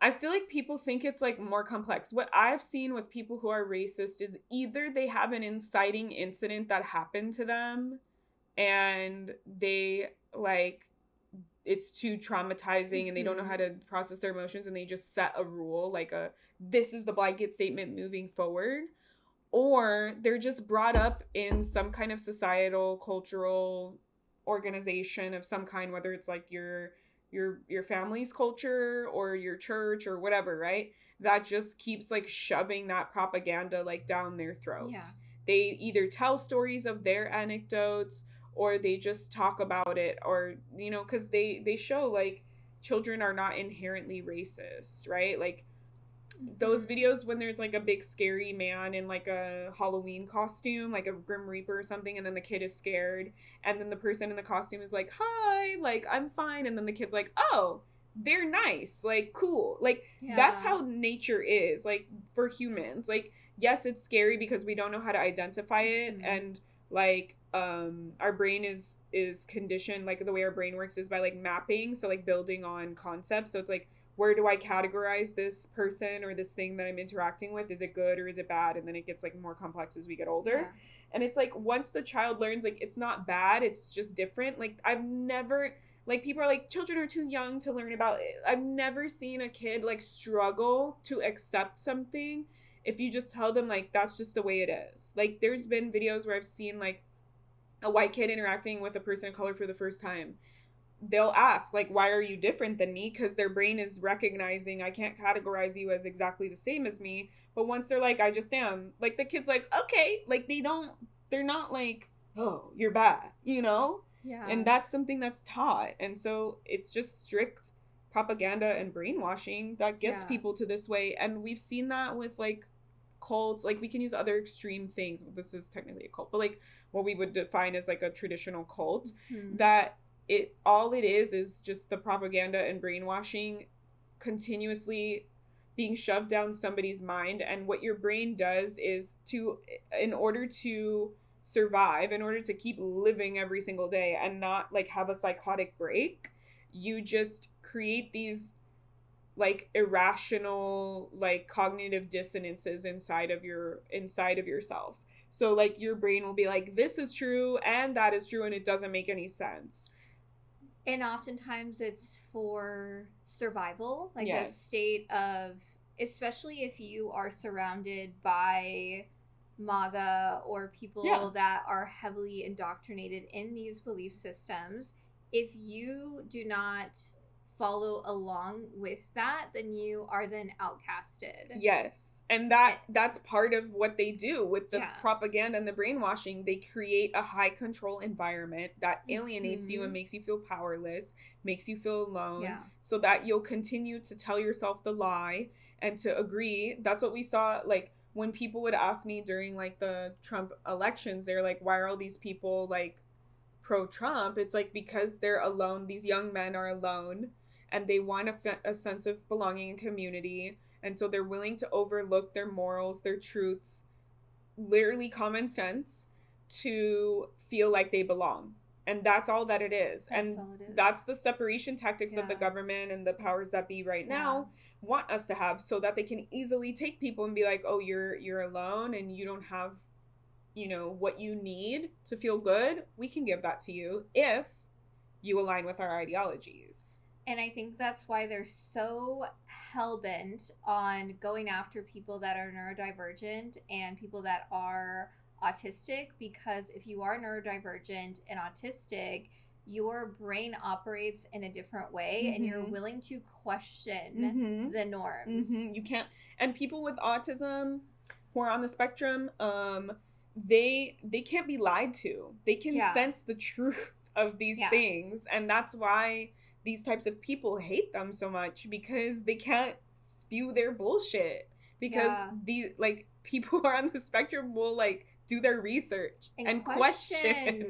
I feel like people think it's like more complex. What I've seen with people who are racist is either they have an inciting incident that happened to them and they like it's too traumatizing and they don't know how to process their emotions and they just set a rule like this is the blanket statement moving forward, or they're just brought up in some kind of societal cultural organization of some kind, whether it's like your family's culture or your church or whatever, right? That just keeps like shoving that propaganda like down their throat. Yeah. They either tell stories of their anecdotes or they just talk about it, or, you know, because they show like children are not inherently racist, right? Like those videos when there's like a big scary man in like a Halloween costume, like a Grim Reaper or something, and then the kid is scared, and then the person in the costume is like, hi, like I'm fine, and then the kid's like, oh, they're nice, like cool, like that's how nature is, like for humans. Like yes, it's scary because we don't know how to identify it, and like our brain is conditioned, like the way our brain works is by like mapping, so like building on concepts. So it's like, where do I categorize this person or this thing that I'm interacting with? Is it good or is it bad? And then it gets like more complex as we get older. Yeah. And it's like once the child learns like it's not bad, it's just different. Like I've never, like people are like children are too young to learn about it. I've never seen a kid like struggle to accept something if you just tell them like that's just the way it is. Like there's been videos where I've seen like a white kid interacting with a person of color for the first time. They'll ask like, why are you different than me? Because their brain is recognizing I can't categorize you as exactly the same as me. But once they're like, I just am, like the kid's like, okay, like they're not like, oh, you're bad, you know? Yeah. And that's something that's taught. And so it's just strict propaganda and brainwashing that gets people to this way. And we've seen that with like cults. Like we can use other extreme things. This is technically a cult, but like what we would define as like a traditional cult, that all it is just the propaganda and brainwashing continuously being shoved down somebody's mind. And what your brain does is in order to survive, in order to keep living every single day and not like have a psychotic break, you just create these like irrational like cognitive dissonances inside of yourself. So like your brain will be like, this is true and that is true, and it doesn't make any sense. And oftentimes it's for survival, like a state of, especially if you are surrounded by MAGA or people that are heavily indoctrinated in these belief systems, if you do not follow along with that, then you are then outcasted. Yes. And that's part of what they do with the propaganda and the brainwashing. They create a high control environment that alienates you and makes you feel powerless, makes you feel alone, so that you'll continue to tell yourself the lie and to agree. That's what we saw, like, when people would ask me during, like, the Trump elections, they're like, why are all these people, like, pro-Trump? It's like, because they're alone. These young men are alone, and they want a sense of belonging and community. And so they're willing to overlook their morals, their truths, literally common sense, to feel like they belong. And that's all that it is. That's the separation tactics that the government and the powers that be right now want us to have, so that they can easily take people and be like, oh, you're alone and you don't have, you know, what you need to feel good. We can give that to you if you align with our ideologies. And I think that's why they're so hell-bent on going after people that are neurodivergent and people that are autistic, because if you are neurodivergent and autistic, your brain operates in a different way and you're willing to question the norms. You can't. And people with autism who are on the spectrum, they can't be lied to. They can sense the truth of these things. And that's why these types of people hate them so much, because they can't spew their bullshit. Because the, like, people who are on the spectrum will, like, do their research and question.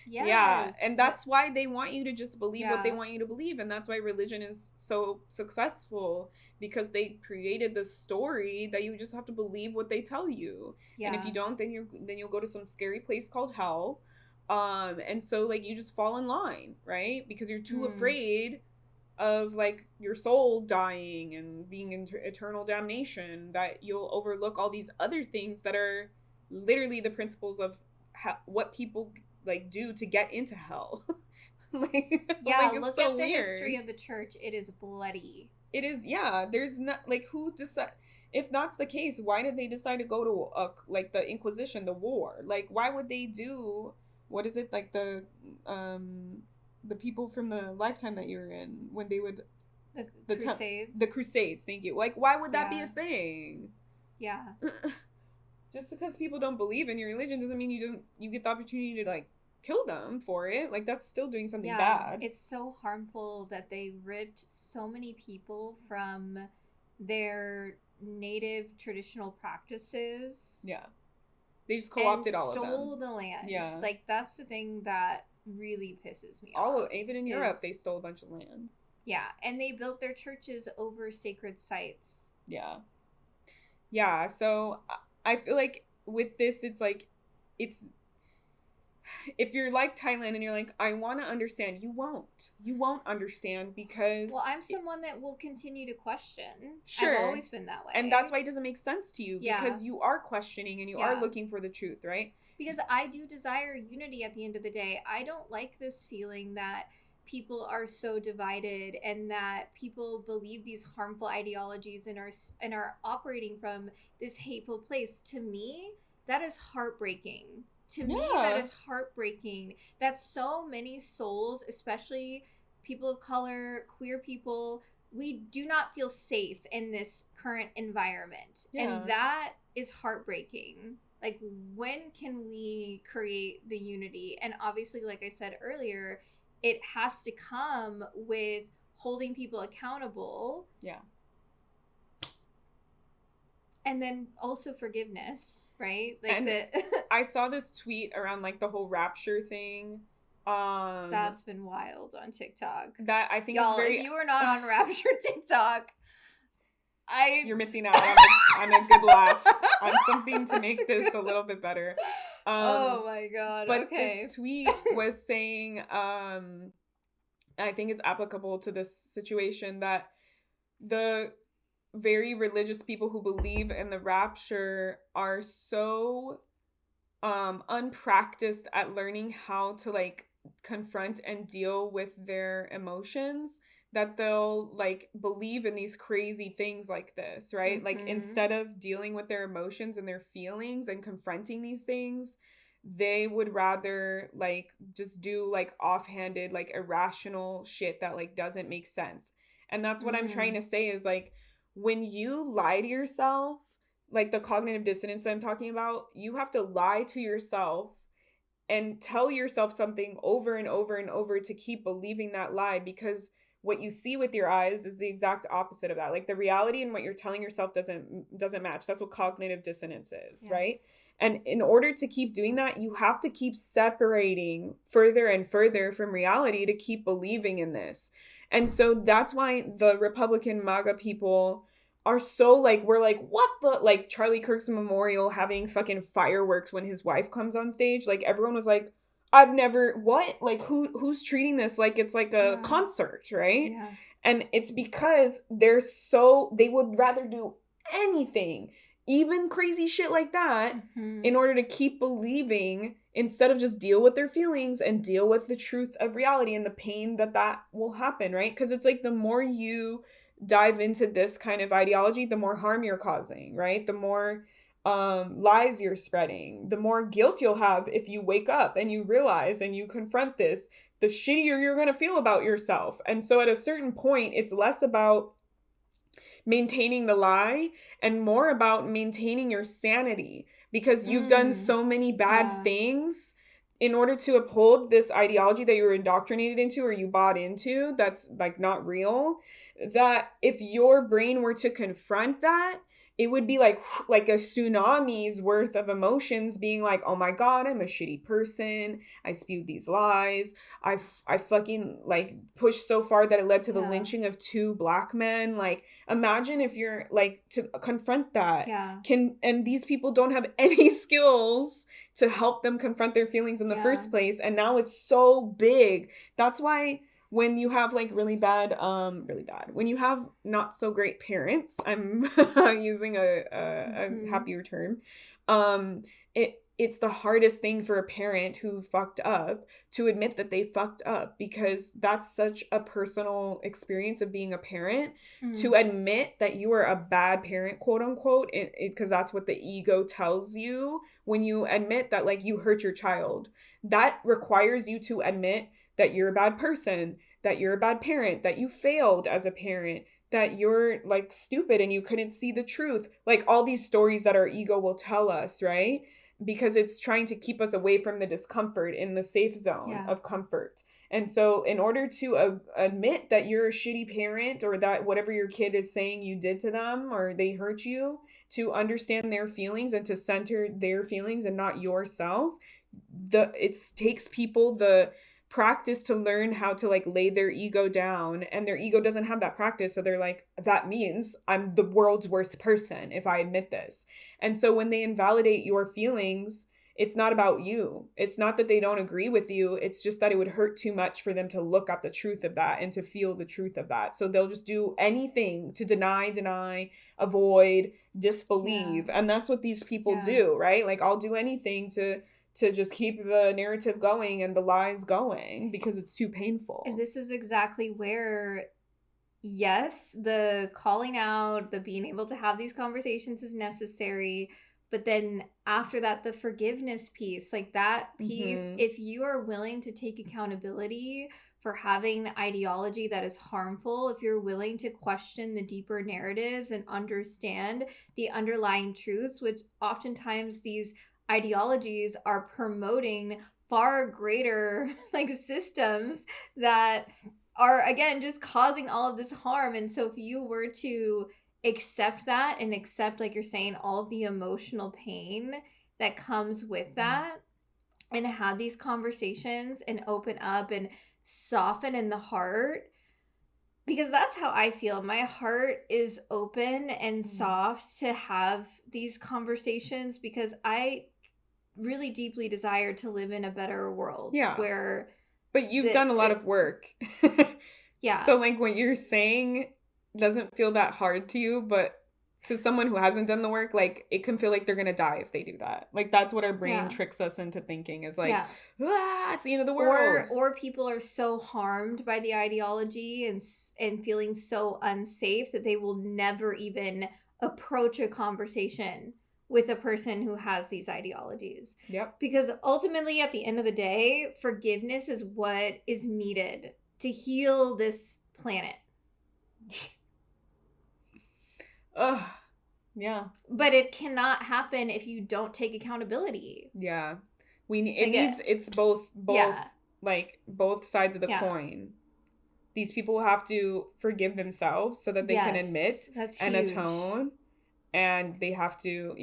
Yes. Yeah. And that's why they want you to just believe what they want you to believe. And that's why religion is so successful, because they created the story that you just have to believe what they tell you. And if you don't, then you'll go to some scary place called hell. And so, like, you just fall in line, right? Because you're too afraid of, like, your soul dying and being in eternal damnation, that you'll overlook all these other things that are literally the principles of what people, like, do to get into hell. Like, look so at the weird. history of the church. It is bloody. It is. There's not, like, who decide. If that's the case, why did they decide to go to like the Inquisition, the war? Like, why would they do, what is it, like, the people from the lifetime that you were in, when they would the Crusades. The Crusades, thank you. Like, why would that be a thing? Yeah. Just because people don't believe in your religion doesn't mean you get the opportunity to, like, kill them for it. Like, that's still doing something bad. It's so harmful that they ripped so many people from their native traditional practices. Yeah. They just co-opted all of them. Stole the land. Yeah. Like, that's the thing that really pisses me off. Even in Europe, they stole a bunch of land. Yeah, and they built their churches over sacred sites. Yeah. Yeah, so I feel like with this, it's like, if you're like Thailand and you're like, I want to understand, you won't understand, because... Well, I'm someone that will continue to question. Sure. I've always been that way. And that's why it doesn't make sense to you, because you are questioning and you are looking for the truth, right? Because I do desire unity at the end of the day. I don't like this feeling that people are so divided and that people believe these harmful ideologies and are operating from this hateful place. To me, that is heartbreaking. To me, that is heartbreaking that so many souls, especially people of color, queer people, we do not feel safe in this current environment. And that is heartbreaking. Like, when can we create the unity? And obviously, like I said earlier, it has to come with holding people accountable. Yeah. And then also forgiveness, right? Like, and I saw this tweet around, like, the whole rapture thing. That's been wild on TikTok. That I think Y'all, is very... if you are not on Rapture TikTok, you're missing out on a good laugh, on something to make this a little bit better. Oh my god. But this tweet was saying, I think it's applicable to this situation, that the very religious people who believe in the rapture are so unpracticed at learning how to, like, confront and deal with their emotions, that they'll like believe in these crazy things like this, right? Like instead of dealing with their emotions and their feelings and confronting these things, they would rather like just do like offhanded, like irrational shit that like doesn't make sense. And that's what I'm trying to say is like when you lie to yourself, like the cognitive dissonance that I'm talking about, you have to lie to yourself and tell yourself something over and over and over to keep believing that lie, because what you see with your eyes is the exact opposite of that. Like the reality and what you're telling yourself doesn't match. That's what cognitive dissonance is, right? And in order to keep doing that, you have to keep separating further and further from reality to keep believing in this. And so that's why the Republican MAGA people are so like, we're like, what the, like Charlie Kirk's memorial having fucking fireworks when his wife comes on stage. Like everyone was like, I've never, what? Like who's treating this like it's like a concert, right? Yeah. And it's because they would rather do anything, even crazy shit like that, in order to keep believing, instead of just deal with their feelings and deal with the truth of reality and the pain that will happen, right? Because it's like the more you dive into this kind of ideology, the more harm you're causing, right? The more lies you're spreading, the more guilt you'll have if you wake up and you realize and you confront this, the shittier you're going to feel about yourself. And so at a certain point, it's less about maintaining the lie and more about maintaining your sanity, because you've done so many bad things in order to uphold this ideology that you were indoctrinated into or you bought into that's like not real, that if your brain were to confront that, it would be like a tsunami's worth of emotions being like, oh my God, I'm a shitty person. I spewed these lies. I fucking like pushed so far that it led to the lynching of 2 Black men. Like imagine if you're like to confront that. And these people don't have any skills to help them confront their feelings in the first place. And now it's so big. That's why when you have like really bad, when you have not so great parents, I'm using a happier term, it's the hardest thing for a parent who fucked up to admit that they fucked up, because that's such a personal experience of being a parent, to admit that you were a bad parent, quote unquote, because that's what the ego tells you. When you admit that like you hurt your child, that requires you to admit that you're a bad person, that you're a bad parent, that you failed as a parent, that you're like stupid and you couldn't see the truth. Like all these stories that our ego will tell us, right? Because it's trying to keep us away from the discomfort in the safe zone of comfort. And so in order to admit that you're a shitty parent, or that whatever your kid is saying you did to them or they hurt you, to understand their feelings and to center their feelings and not yourself, it takes people the practice to learn how to like lay their ego down, and their ego doesn't have that practice, so they're like, that means I'm the world's worst person if I admit this. And so when they invalidate your feelings, it's not about you. It's not that they don't agree with you. It's just that it would hurt too much for them to look at the truth of that and to feel the truth of that. So they'll just do anything to deny, avoid, disbelieve. And that's what these people do, right? Like I'll do anything to just keep the narrative going and the lies going because it's too painful. And this is exactly where, yes, the calling out, the being able to have these conversations is necessary. But then after that, the forgiveness piece, like that piece, if you are willing to take accountability for having ideology that is harmful, if you're willing to question the deeper narratives and understand the underlying truths, which oftentimes these ideologies are promoting far greater like systems that are again just causing all of this harm. And so if you were to accept that and accept, like you're saying, all of the emotional pain that comes with that, and have these conversations and open up and soften in the heart, because that's how I feel. My heart is open and soft to have these conversations, because I really deeply desire to live in a better world. Where but you've done a lot of work. So like what you're saying doesn't feel that hard to you, but to someone who hasn't done the work, like, it can feel like they're gonna die if they do that. Like, that's what our brain tricks us into thinking is like, it's the end of the world. Or people are so harmed by the ideology and feeling so unsafe that they will never even approach a conversation with a person who has these ideologies. Yep. Because ultimately, at the end of the day, forgiveness is what is needed to heal this planet. Ugh. Yeah. But it cannot happen if you don't take accountability. Yeah. It's both like both sides of the coin. These people have to forgive themselves so that they can admit and atone. And they have to,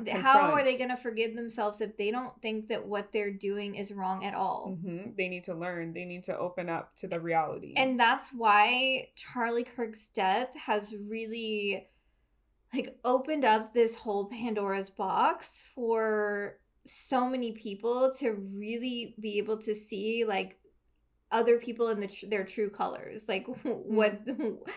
how are they going to forgive themselves if they don't think that what they're doing is wrong at all? Mm-hmm. They need to learn. They need to open up to the reality. And that's why Charlie Kirk's death has really, like, opened up this whole Pandora's box for so many people to really be able to see, like, other people in their true colors, like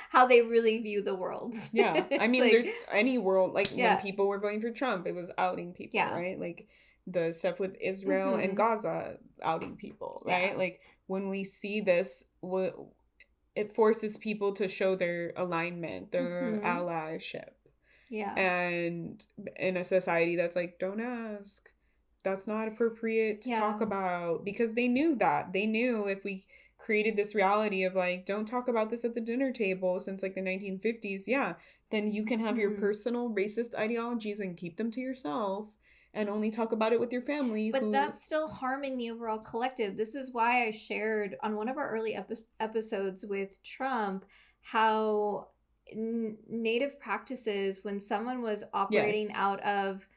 how they really view the world. Yeah. I mean, like, there's any world, like when people were voting for Trump, it was outing people, right? Like the stuff with Israel and Gaza, outing people, right? Like when we see this, it forces people to show their alignment, their allyship. Yeah. And in a society that's like, don't ask. That's not appropriate to talk about, because they knew that. They knew if we created this reality of like, don't talk about this at the dinner table since like the 1950s, then you can have your personal racist ideologies and keep them to yourself and only talk about it with your family. But that's still harming the overall collective. This is why I shared on one of our early episodes with Trump how Native practices, when someone was operating out of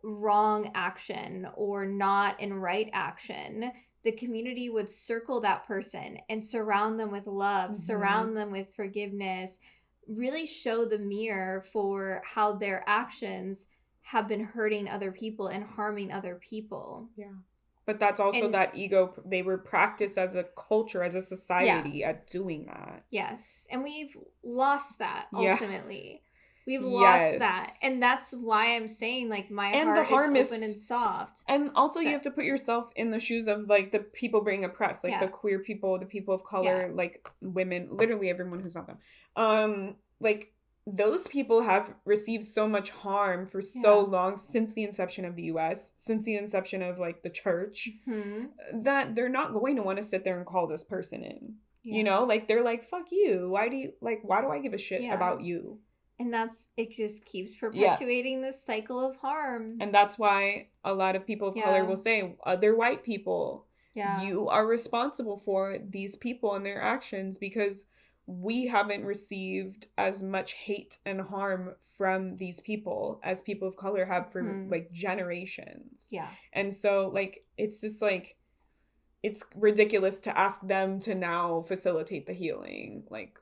wrong action or not in right action, the community would circle that person and surround them with love, surround them with forgiveness, really show the mirror for how their actions have been hurting other people and harming other people. Yeah. But that's also that ego. They were practiced as a culture, as a society at doing that. Yes. And we've lost that ultimately. We've lost that. And that's why I'm saying, like, my heart is open and soft. And also you have to put yourself in the shoes of, like, the people being oppressed. Like, the queer people, the people of color, like, women, literally everyone who's not them. Like, those people have received so much harm for so long since the inception of the U.S., since the inception of, like, the church, that they're not going to want to sit there and call this person in. Yeah. You know? Like, they're like, fuck you. Why do I give a shit about you? And it just keeps perpetuating this cycle of harm. And that's why a lot of people of color will say, other white people, you are responsible for these people and their actions, because we haven't received as much hate and harm from these people as people of color have for like generations. Yeah. And so, like, it's just like, it's ridiculous to ask them to now facilitate the healing. Like,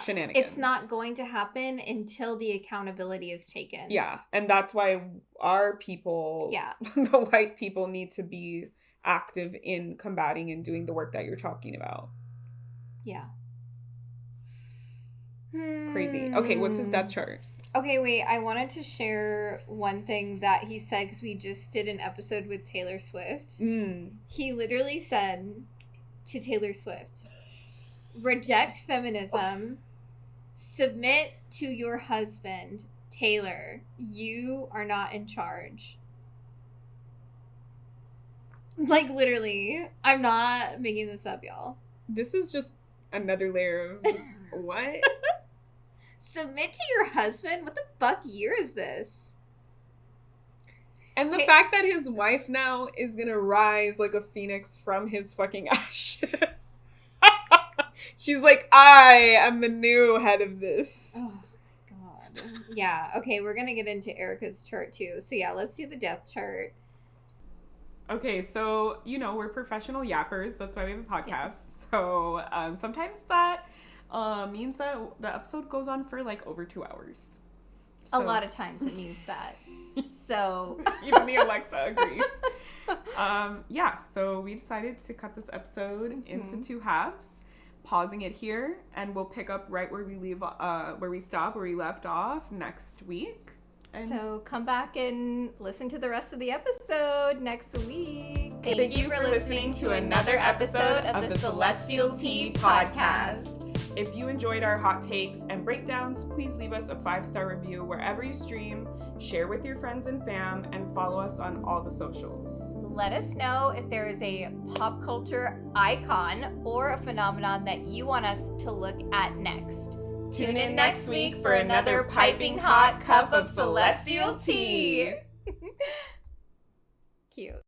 shenanigans. It's not going to happen until the accountability is taken. Yeah. And that's why our people, the white people, need to be active in combating and doing the work that you're talking about. Yeah. Crazy. Okay, what's his death chart? Okay, wait. I wanted to share one thing that he said, because we just did an episode with Taylor Swift. He literally said to Taylor Swift, reject feminism, submit to your husband, Taylor. You are not in charge. Like, literally. I'm not making this up, y'all. This is just another layer of just, what? Submit to your husband? What the fuck year is this? And the fact that his wife now is gonna rise like a phoenix from his fucking ashes. She's like, I am the new head of this. Oh, God. Yeah. Okay, we're going to get into Erika's chart, too. So, yeah, let's do the death chart. Okay, so, you know, we're professional yappers. That's why we have a podcast. Yes. So, sometimes that means that the episode goes on for, like, over 2 hours. So. A lot of times it means that. So. Even the Alexa agrees. So we decided to cut this episode into 2 halves. pausing it here, and we'll pick up right where we left off next week. And so come back and listen to the rest of the episode next week. Thank you for listening to another episode of the Celestial Tea Podcast. If you enjoyed our hot takes and breakdowns, please leave us a 5-star review wherever you stream, share with your friends and fam, and follow us on all the socials. Let us know if there is a pop culture icon or a phenomenon that you want us to look at next. Tune in next week for another piping hot cup of celestial tea. Cute.